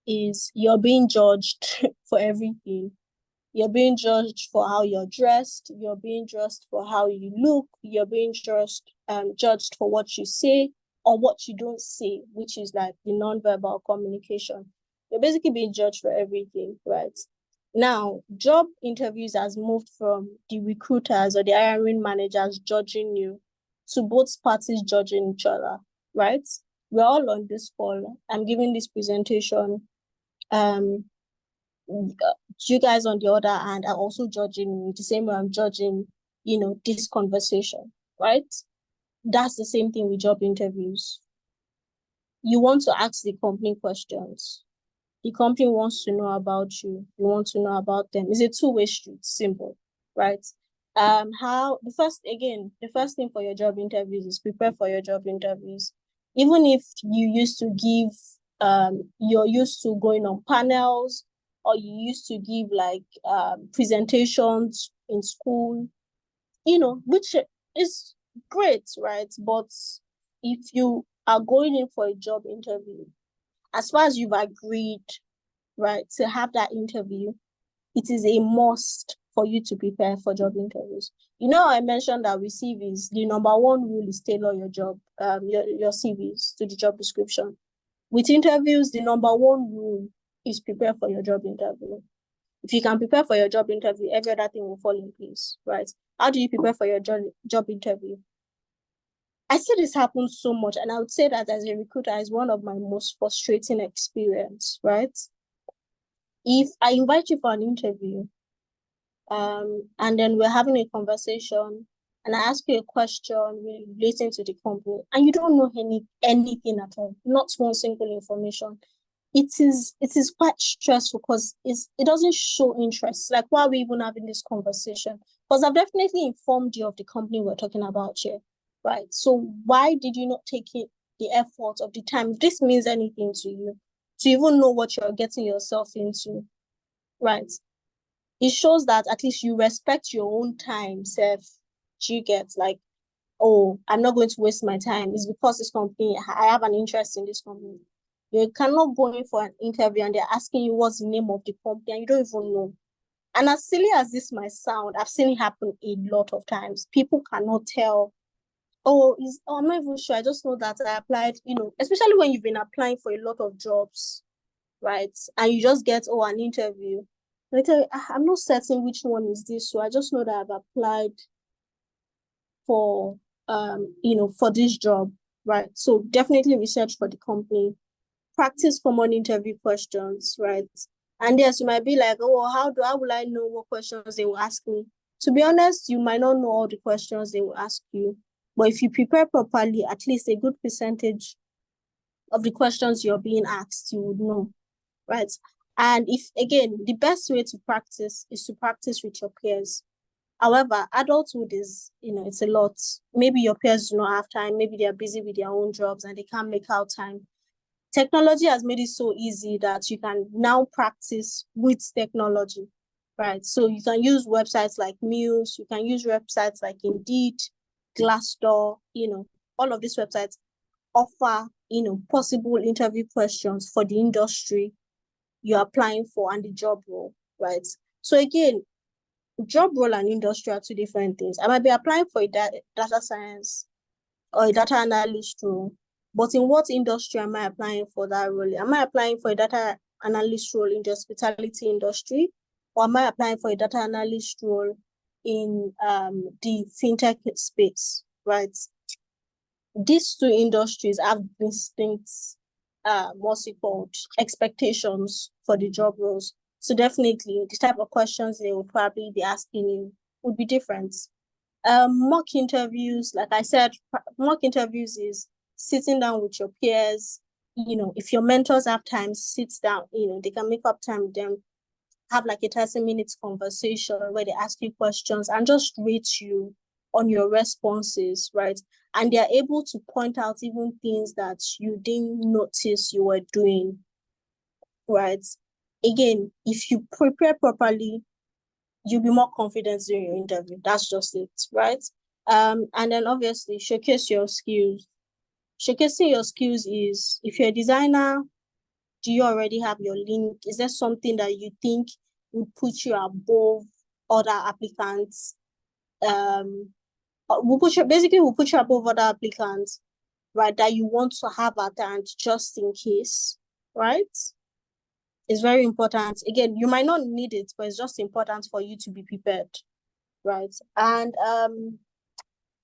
is you're being judged for everything. You're being judged for how you're dressed. You're being judged for how you look. You're being judged for what you say or what you don't say, which is like the non-verbal communication. You're basically being judged for everything, right? Now, job interviews has moved from the recruiters or the hiring managers judging you to both parties judging each other, right? We're all on this call. I'm giving this presentation. You guys on the other hand are also judging me the same way I'm judging, this conversation, right? That's the same thing with job interviews. You want to ask the company questions. The company wants to know about you. You want to know about them. It's a two-way street, simple, right? The first thing for your job interviews is prepare for your job interviews. Even if you're used to going on panels or you used to give like presentations in school, which is great, right? But if you are going in for a job interview, as far as you've agreed, right, to have that interview, it is a must for you to prepare for job interviews. I mentioned that with CVs, the number one rule is tailor your CVs to the job description. With interviews, the number one rule is prepare for your job interview. If you can prepare for your job interview, every other thing will fall in place, right? How do you prepare for your job interview? I see this happen so much, and I would say that as a recruiter is one of my most frustrating experience, right? If I invite you for an interview, and then we're having a conversation, and I ask you a question relating to the company, and you don't know anything at all, not one single information, it is quite stressful because it doesn't show interest. Like, why are we even having this conversation? Because I've definitely informed you of the company we're talking about here, right? So why did you not take the effort of the time? If this means anything to you, to even know what you're getting yourself into, right? It shows that at least you respect your own time, self. You get like, oh, I'm not going to waste my time. It's because this company, I have an interest in this company. You cannot go in for an interview and they're asking you what's the name of the company and you don't even know. And as silly as this might sound, I've seen it happen a lot of times. People cannot tell, I'm not even sure. I just know that I applied, especially when you've been applying for a lot of jobs, right? And you just get, an interview. And they tell you, I'm not certain which one is this. So I just know that I've applied for, for this job, right? So definitely research for the company, practice common interview questions, right? And yes, you might be like, how will I know what questions they will ask me? To be honest, you might not know all the questions they will ask you, but if you prepare properly, at least a good percentage of the questions you're being asked, you would know, right? And the best way to practice is to practice with your peers. However, adulthood is, it's a lot. Maybe your peers do not have time. Maybe they're busy with their own jobs and they can't make out time. Technology has made it so easy that you can now practice with technology, right? So you can use websites like Muse, you can use websites like Indeed, Glassdoor, all of these websites offer, possible interview questions for the industry you're applying for and the job role, right? So again, job role and industry are two different things. I might be applying for a data science or a data analyst role, but in what industry am I applying for that role? Am I applying for a data analyst role in the hospitality industry, or am I applying for a data analyst role in the fintech space, right? These two industries have distinct, what's it called, expectations for the job roles. So definitely the type of questions they would probably be asking you would be different. Mock interviews, like I said, mock interviews is sitting down with your peers. If your mentors have time, sit down, they can make up time with them, have like a 30 minutes conversation where they ask you questions and just rate you on your responses, right? And they're able to point out even things that you didn't notice you were doing, right? Again, if you prepare properly, you'll be more confident during your interview. That's just it, right? And then obviously showcase your skills. Showcasing your skills is, if you're a designer, do you already have your link? Is there something that you think would put you above other applicants? We'll put you above other applicants, right? That you want to have at hand just in case, right? It's very important. Again, you might not need it, but it's just important for you to be prepared, right? And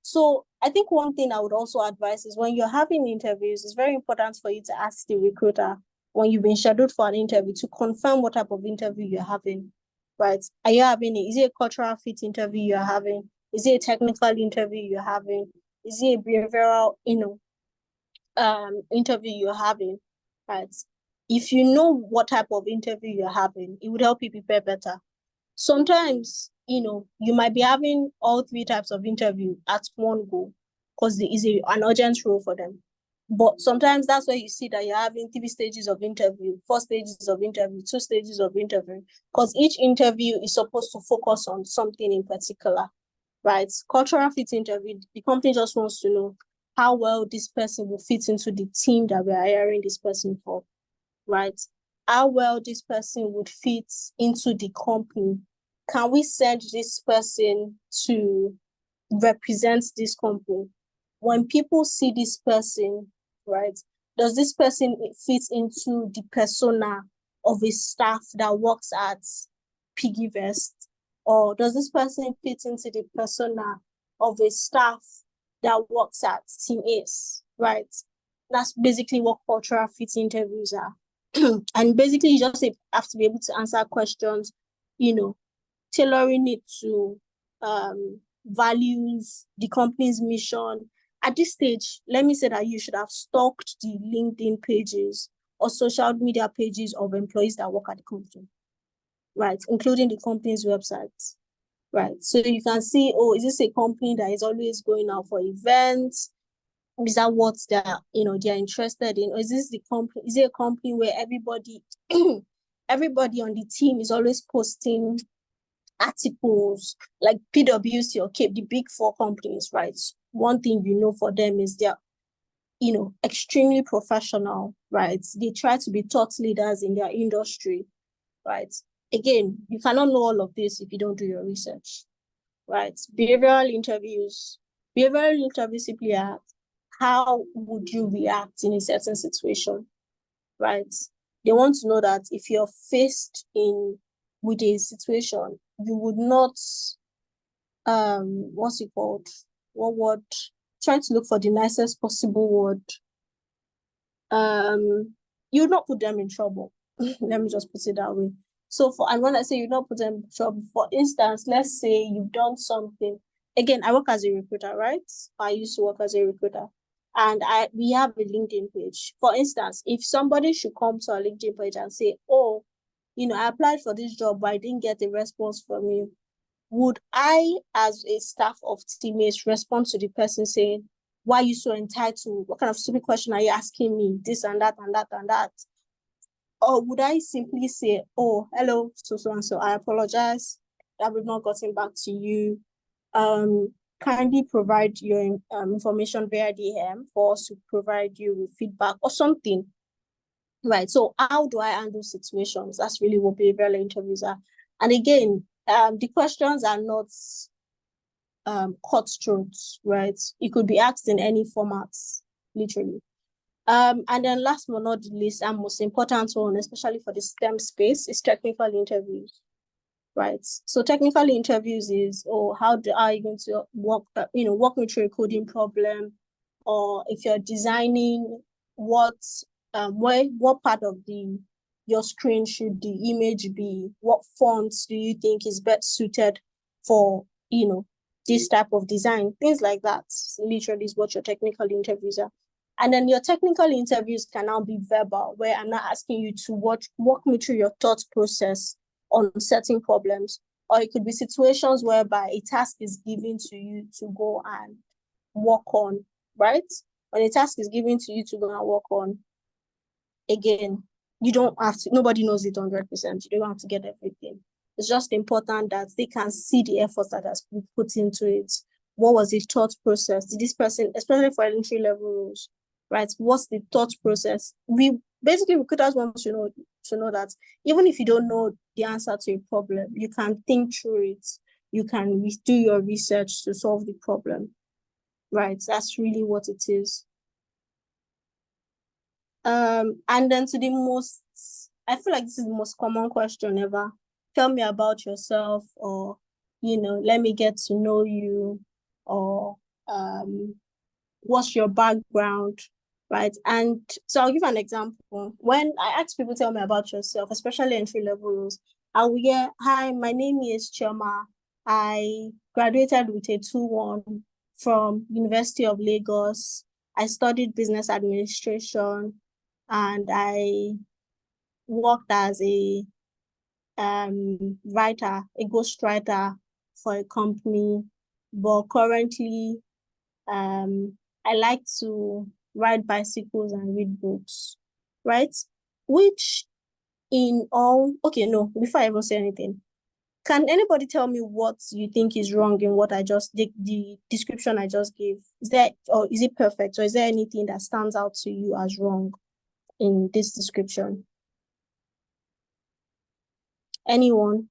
so I think one thing I would also advise is when you're having interviews, it's very important for you to ask the recruiter when you've been scheduled for an interview to confirm what type of interview you're having, right? Are you having is it a cultural fit interview you're having? Is it a technical interview you're having? Is it a behavioral, interview you're having, right? If you know what type of interview you're having, it would help you prepare better. Sometimes, you might be having all three types of interview at one go because there is an urgent role for them. But sometimes that's where you see that you're having 3 stages of interview, 4 stages of interview, 2 stages of interview, because each interview is supposed to focus on something in particular, right? Cultural fit interview, the company just wants to know how well this person will fit into the team that we're hiring this person for, right? How well this person would fit into the company. Can we send this person to represent this company? When people see this person, right, does this person fit into the persona of a staff that works at Piggy Vest? Or does this person fit into the persona of a staff that works at Team Ace, right? That's basically what cultural fit interviews are. And basically, you just have to be able to answer questions, tailoring it to values, the company's mission. At this stage, let me say that you should have stalked the LinkedIn pages or social media pages of employees that work at the company, right? Including the company's website, right? So you can see, is this a company that is always going out for events? Is that what they're interested in? Or is this is it a company where everybody on the team is always posting articles like PwC or CAPE, the big 4 companies, right? One thing for them is they're extremely professional, right? They try to be thought leaders in their industry, right? Again, you cannot know all of this if you don't do your research, right? Behavioral interviews simply are, how would you react in a certain situation, right? They want to know that if you're faced with a situation, you would not, what's it called? What word? Trying to look for the nicest possible word. You would not put them in trouble. Let me just put it that way. So and when I say you not put them in trouble, for instance, let's say you've done something. Again, I work as a recruiter, right? I used to work as a recruiter. And we have a LinkedIn page. For instance, if somebody should come to our LinkedIn page and say, I applied for this job, but I didn't get a response from you, would I, as a staff of teammates, respond to the person saying, why are you so entitled? What kind of stupid question are you asking me? This and that and that and that. Or would I simply say, hello, so and so, I apologize that we've not gotten back to you. Kindly provide your information via DM for us to provide you with feedback or something. Right. So how do I handle situations? That's really what behavioral interviews are. And again, the questions are not cutthroat, right? It could be asked in any format, literally. And then last but not the least, and most important one, especially for the STEM space, is technical interviews, right? So technical interviews is, how are you going to walk me through a coding problem, or if you're designing, what part of your screen should the image be? What fonts do you think is best suited for this type of design? Things like that. Literally is what your technical interviews are. And then your technical interviews can now be verbal, where I'm not asking you to walk me through your thought process on certain problems, or it could be situations whereby a task is given to you to go and work on, right? When a task is given to you to go and work on, again, you don't have to, nobody knows it 100%. You don't have to get everything. It's just important that they can see the effort that has been put into it. What was the thought process? Did this person, especially for entry level roles, right? What's the thought process? We basically, recruiters want to know that even if you don't know the answer to a problem, you can think through it. You can do your research to solve the problem, right? That's really what it is. And then to the most, I feel like this is the most common question ever. Tell me about yourself, or, let me get to know you, or what's your background, right? And so I'll give an example. When I ask people, tell me about yourself, especially entry level roles, I will hear, hi, my name is Chioma. I graduated with a 2-1 from University of Lagos. I studied business administration, and I worked as a writer, a ghostwriter for a company. But currently, I like to ride bicycles and read books, right? Which okay, no, before I even say anything, can anybody tell me what you think is wrong in what the description I just gave? Or is it perfect? Or is there anything that stands out to you as wrong in this description? Anyone?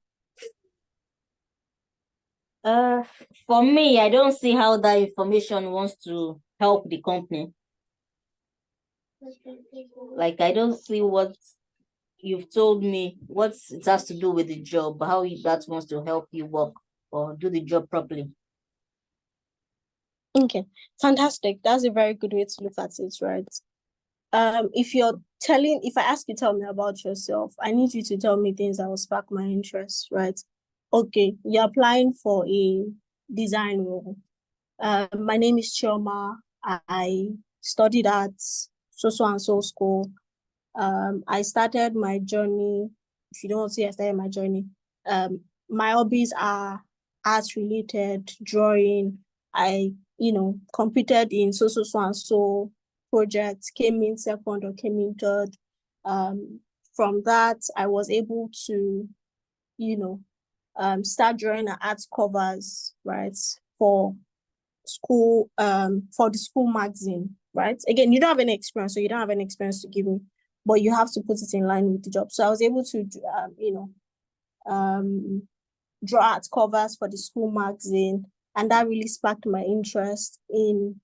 For me, I don't see how that information wants to help the company. Like, I don't see what you've told me, what it has to do with the job, how that wants to help you work or do the job properly. Okay, fantastic. That's a very good way to look at it, right? If I ask you, tell me about yourself, I need you to tell me things that will spark my interest, right? Okay, you're applying for a design role. My name is Chioma. I studied at so and so school. I started my journey. If you don't see, I started my journey. My hobbies are art related, drawing. I, competed in so and so projects, came in second or came in third. From that, I was able to, start drawing art covers, right, for the school magazine, right? Again, you don't have any experience, so you don't have any experience to give me, but you have to put it in line with the job. So I was able to, draw art covers for the school magazine, and that really sparked my interest in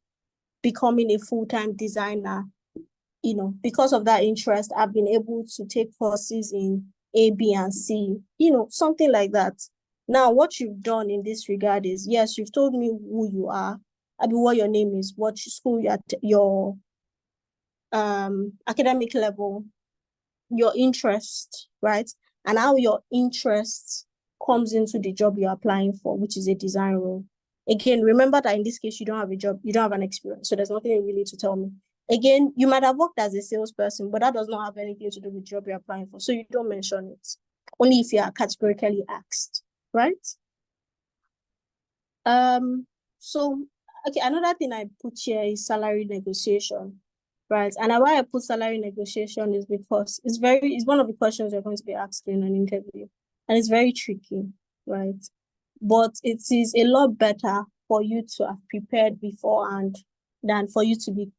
becoming a full-time designer. Because of that interest, I've been able to take courses in A, B, and C, something like that. Now, what you've done in this regard is, yes, you've told me who you are, what your name is, what school you're at, your academic level, your interest, right? And how your interest comes into the job you're applying for, which is a design role. Again, remember that in this case, you don't have a job, you don't have an experience, so there's nothing really to tell me. Again, you might have worked as a salesperson, but that does not have anything to do with the job you're applying for, so you don't mention it, only if you are categorically asked, right? So, okay, another thing I put here is salary negotiation, right? And why I put salary negotiation is because it's one of the questions you're going to be asked in an interview, and it's very tricky, right? But it is a lot better for you to have prepared beforehand than for you to be,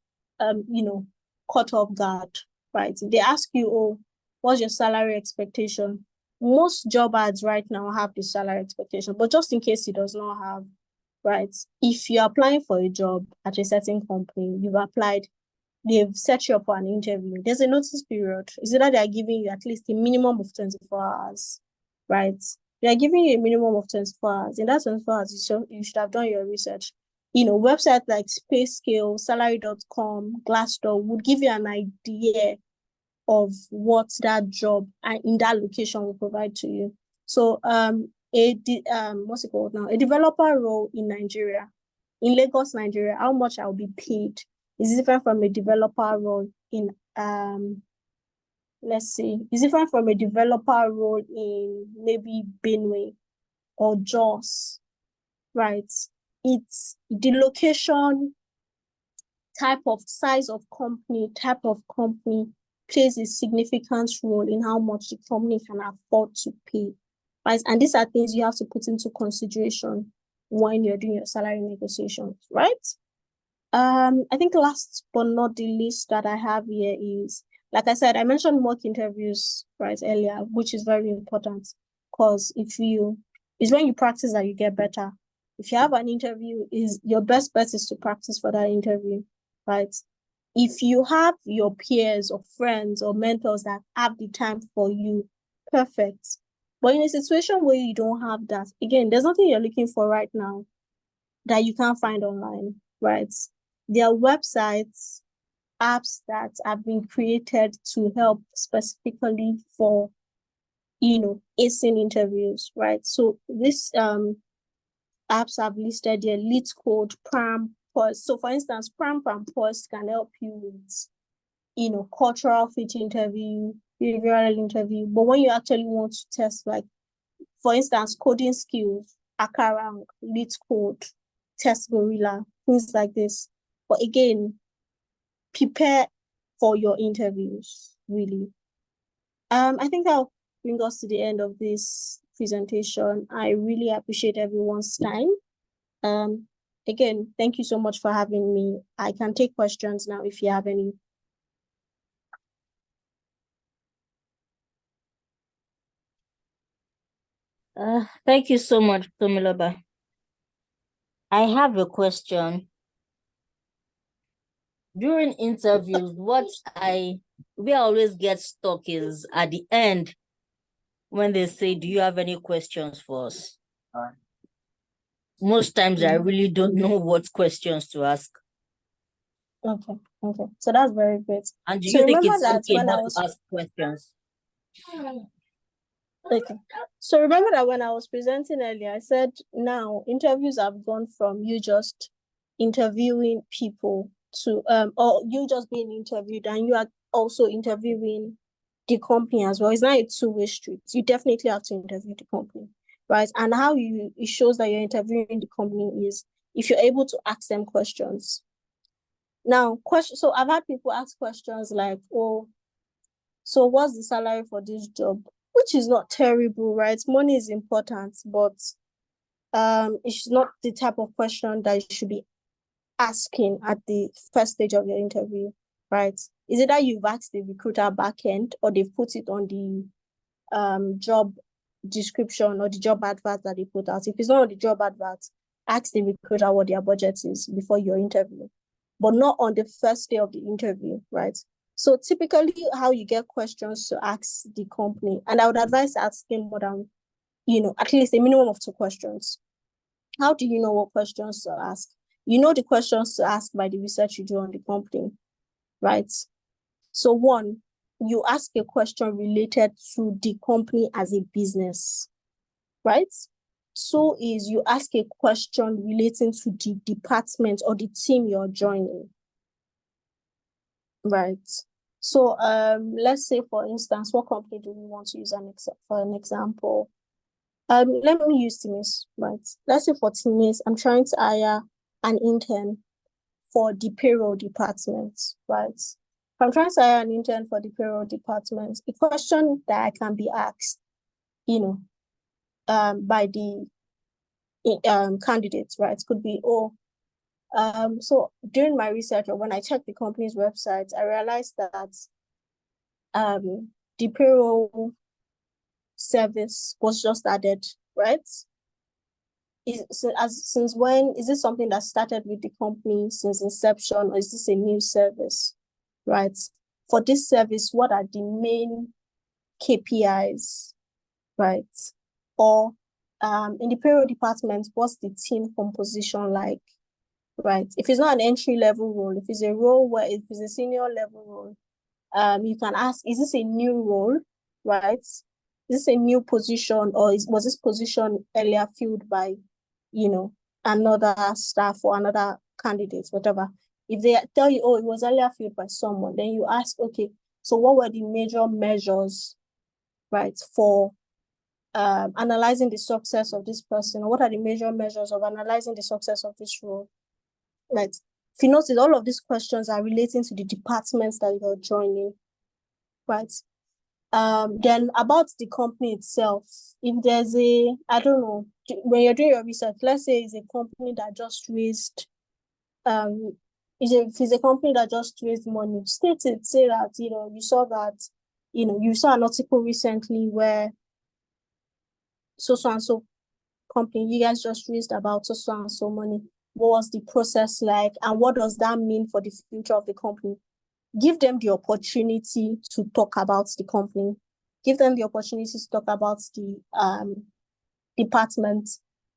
caught off guard, right? If they ask you, oh, what's your salary expectation? Most job ads right now have the salary expectation, but just in case it does not have, right? If you're applying for a job at a certain company, you've applied, they've set you up for an interview, there's a notice period. Is it that they're giving you at least a minimum of 24 hours, right? They're giving you a minimum of 24 hours. In that 24 hours, you should have done your research. Websites like Spacescale, Salary.com, Glassdoor would give you an idea of what that job in that location will provide to you. So what's it called now? A developer role in Nigeria, in Lagos, Nigeria, how much I'll be paid is different from a developer role in let's see, is different from a developer role in maybe Benue, or Jos, right? It's the location, type of size of company, type of company plays a significant role in how much the company can afford to pay, right? And these are things you have to put into consideration when you're doing your salary negotiations, right? I think last but not the least that I have here is, like I said, I mentioned mock interviews right earlier, which is very important because it's when you practice that you get better. If you have an interview, is your best bet is to practice for that interview, right? If you have your peers or friends or mentors that have the time for you, perfect. But in a situation where you don't have that, again, there's nothing you're looking for right now that you can't find online, right? There are websites, apps that have been created to help specifically for, acing interviews, right? So this apps have listed their lead code, PRAM, POST. So for instance, PRAM and POST can help you with, cultural fit interview, behavioral interview. But when you actually want to test, like, for instance, coding skills, Akarang, lead code, test gorilla, things like this. But again, prepare for your interviews, really. I think I'll bring us to the end of this presentation. I really appreciate everyone's time. Again, thank you so much for having me. I can take questions now if you have any. Thank you so much, Tomiloba. I have a question. During interviews, we always get stuck is at the end when they say, "Do you have any questions for us?" Most times I really don't know what questions to ask. Okay. So that's very great. And do So you think remember it's that okay when I not to was ask questions? Okay. So remember that when I was presenting earlier, I said now interviews have gone from you just interviewing people to or you just being interviewed and you are also interviewing the company as well. It's not a two-way street. You definitely have to interview the company, right? And how it shows that you're interviewing the company is if you're able to ask them questions. Now, so I've had people ask questions like, oh, so what's the salary for this job? Which is not terrible, right? Money is important, but it's not the type of question that you should be asking at the first stage of your interview, right? Is it that you've asked the recruiter back end or they've put it on the job description or the job advert that they put out? If it's not on the job advert, ask the recruiter what their budget is before your interview, but not on the first day of the interview, right? So typically how you get questions to ask the company, and I would advise asking more than, at least a minimum of 2 questions. How do you know what questions to ask? You know the questions to ask by the research you do on the company, right? So 1, you ask a question related to the company as a business, right? 2 is you ask a question relating to the department or the team you're joining, right? So let's say, for instance, what company do we want to use for an example? Let me use Timis, right? Let's say for Timis, I'm trying to hire an intern for the payroll department, right? If I'm trying to hire an intern for the payroll department, a question that I can be asked, by the candidates, right? Could be, so during my research or when I checked the company's website, I realized that the payroll service was just added, right? Since when is this something that started with the company since inception, or is this a new service, right? For this service, what are the main KPIs, right? Or in the payroll department, what's the team composition like, right? If it's not an entry level role, if it's a role where if it's a senior level role, you can ask, is this a new role, right? Is this a new position, or was this position earlier filled by, another staff or another candidate, whatever? If they tell you, oh, it was earlier filled by someone, then you ask, okay, so what were the major measures, right, for analyzing the success of this person, or what are the major measures of analyzing the success of this role, right? If you notice, all of these questions are relating to the departments that you're joining, right? Then about the company itself, if there's I don't know, when you're doing your research, let's say it's a company that just raised, if it's a company that just raised money, state it, say that, you saw that, you saw an article recently where so and so company, you guys just raised about so and so money. What was the process like, and what does that mean for the future of the company? Give them the opportunity to talk about the company. Give them the opportunity to talk about the department.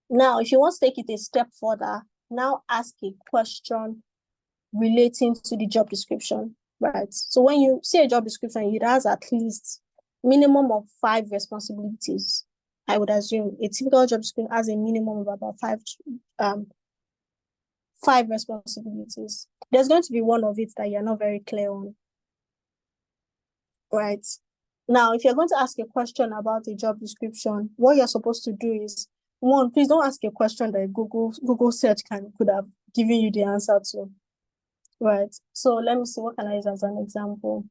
Now, if you want to take it a step further, now ask a question relating to the job description, right? So when you see a job description, it has at least minimum of 5 responsibilities. I would assume a typical job description has a minimum of about 5 responsibilities. There's going to be one of it that you're not very clear on, right? Now, if you're going to ask a question about a job description, what you're supposed to do is, one, please don't ask a question that Google search could have given you the answer to, right? So let me see, what can I use as an example?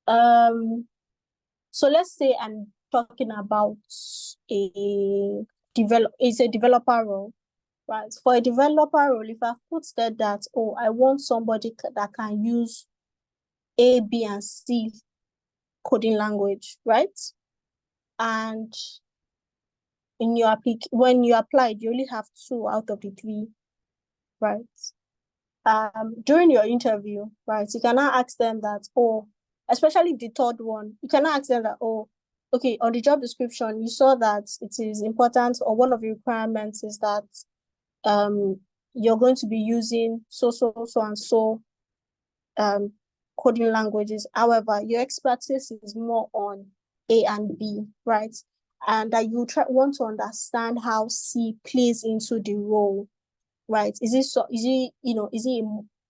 So let's say I'm talking about a developer role, right? For a developer role, if I've put that, oh, I want somebody that can use A, B, and C coding language, right? And in your when you applied, you only have 2 out of the 3, right? During your interview, right, you cannot ask them that, oh, especially the third one, you cannot ask them that, oh, okay, on the job description, you saw that it is important, or one of the requirements is that you're going to be using so and so coding languages. However, your expertise is more on A and B, right? And that you want to understand how C plays into the role, right? Is it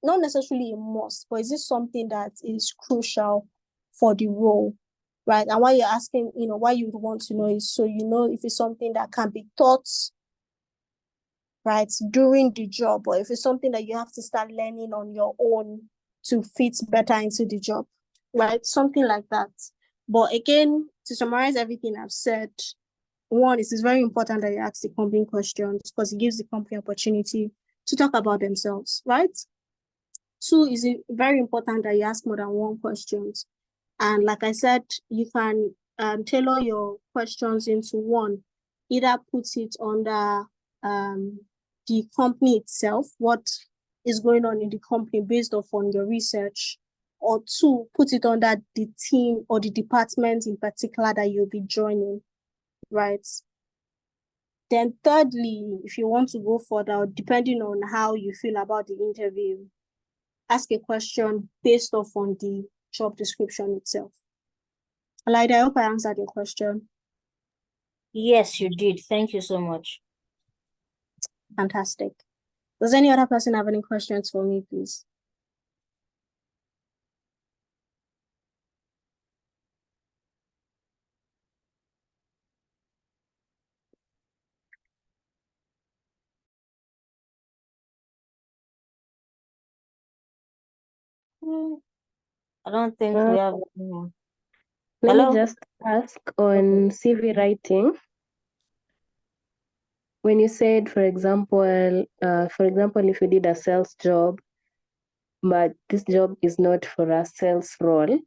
not necessarily a must, but is it something that is crucial for the role, right? And why you're asking, why you would want to know is so if it's something that can be taught, right, during the job, or if it's something that you have to start learning on your own to fit better into the job, right? Something like that. But again, to summarize everything I've said, one, it is very important that you ask the company questions because it gives the company opportunity to talk about themselves, right? 2, is it very important that you ask more than one questions. And like I said, you can tailor your questions into one, either put it under the company itself, what is going on in the company based off on your research, or 2, put it under the team or the department in particular that you'll be joining, right? Then thirdly, if you want to go further, depending on how you feel about the interview, ask a question based off on the job description itself. Alida, I hope I answered your question. Yes, you did. Thank you so much. Fantastic. Does any other person have any questions for me, please? I don't think we have anyone. Let Hello? me just ask on CV writing. When you said, for example, if you did a sales job, but this job is not for a sales role,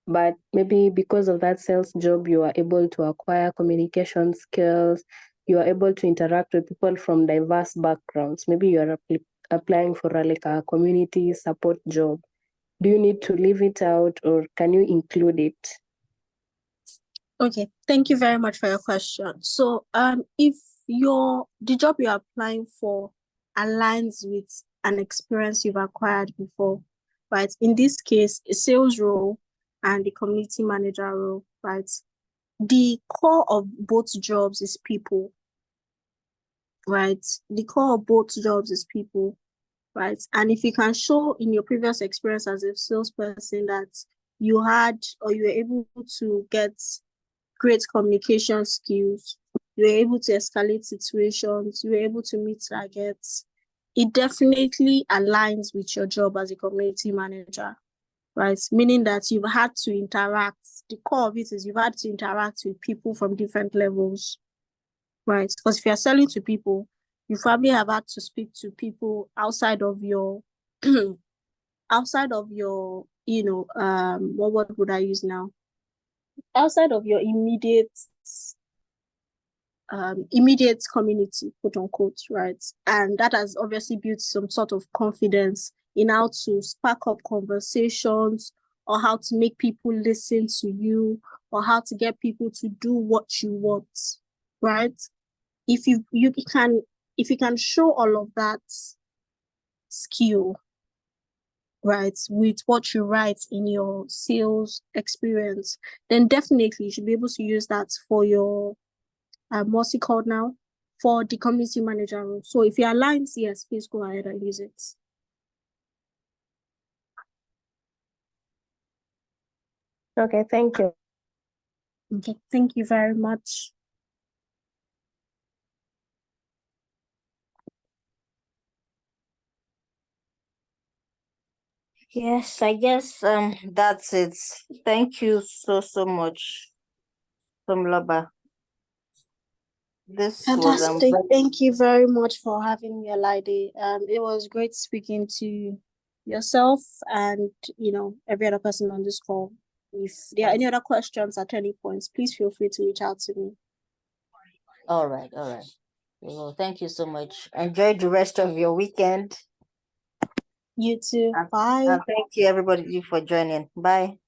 but maybe because of that sales job, you are able to acquire communication skills, you are able to interact with people from diverse backgrounds. Maybe you are applying for a community support job. Do you need to leave it out, or can you include it? Okay, thank you very much for your question. So if the job you're applying for aligns with an experience you've acquired before, right? In this case, a sales role and the community manager role, right? The core of both jobs is people, right? The core of both jobs is people, right? And if you can show in your previous experience as a salesperson that you had, or you were able to get great communication skills, you were able to escalate situations, you were able to meet targets, it definitely aligns with your job as a community manager, right? Meaning that you've had to interact. The core of it is you've had to interact with people from different levels, right? Because if you're selling to people, you probably have had to speak to people outside of your outside of your, what word would I use now? Outside of your immediate community, quote unquote, right? And that has obviously built some sort of confidence in how to spark up conversations, or how to make people listen to you, or how to get people to do what you want, right? If you can show all of that skill, right, with what you write in your sales experience, then definitely you should be able to use that for your what's it called now? For the community manager role. So if it aligns, yes, please go ahead and use it. Okay, thank you. Okay, thank you very much. Yes, I guess that's it. Thank you so much, Tomiloba. This was Fantastic. Thank you very much for having me, Olaide. It was great speaking to yourself and every other person on this call. If there are any other questions at any points, please feel free to reach out to me. all right. Well, thank you so much. Enjoy the rest of your weekend. You too. And Bye. thank you everybody for joining. Bye.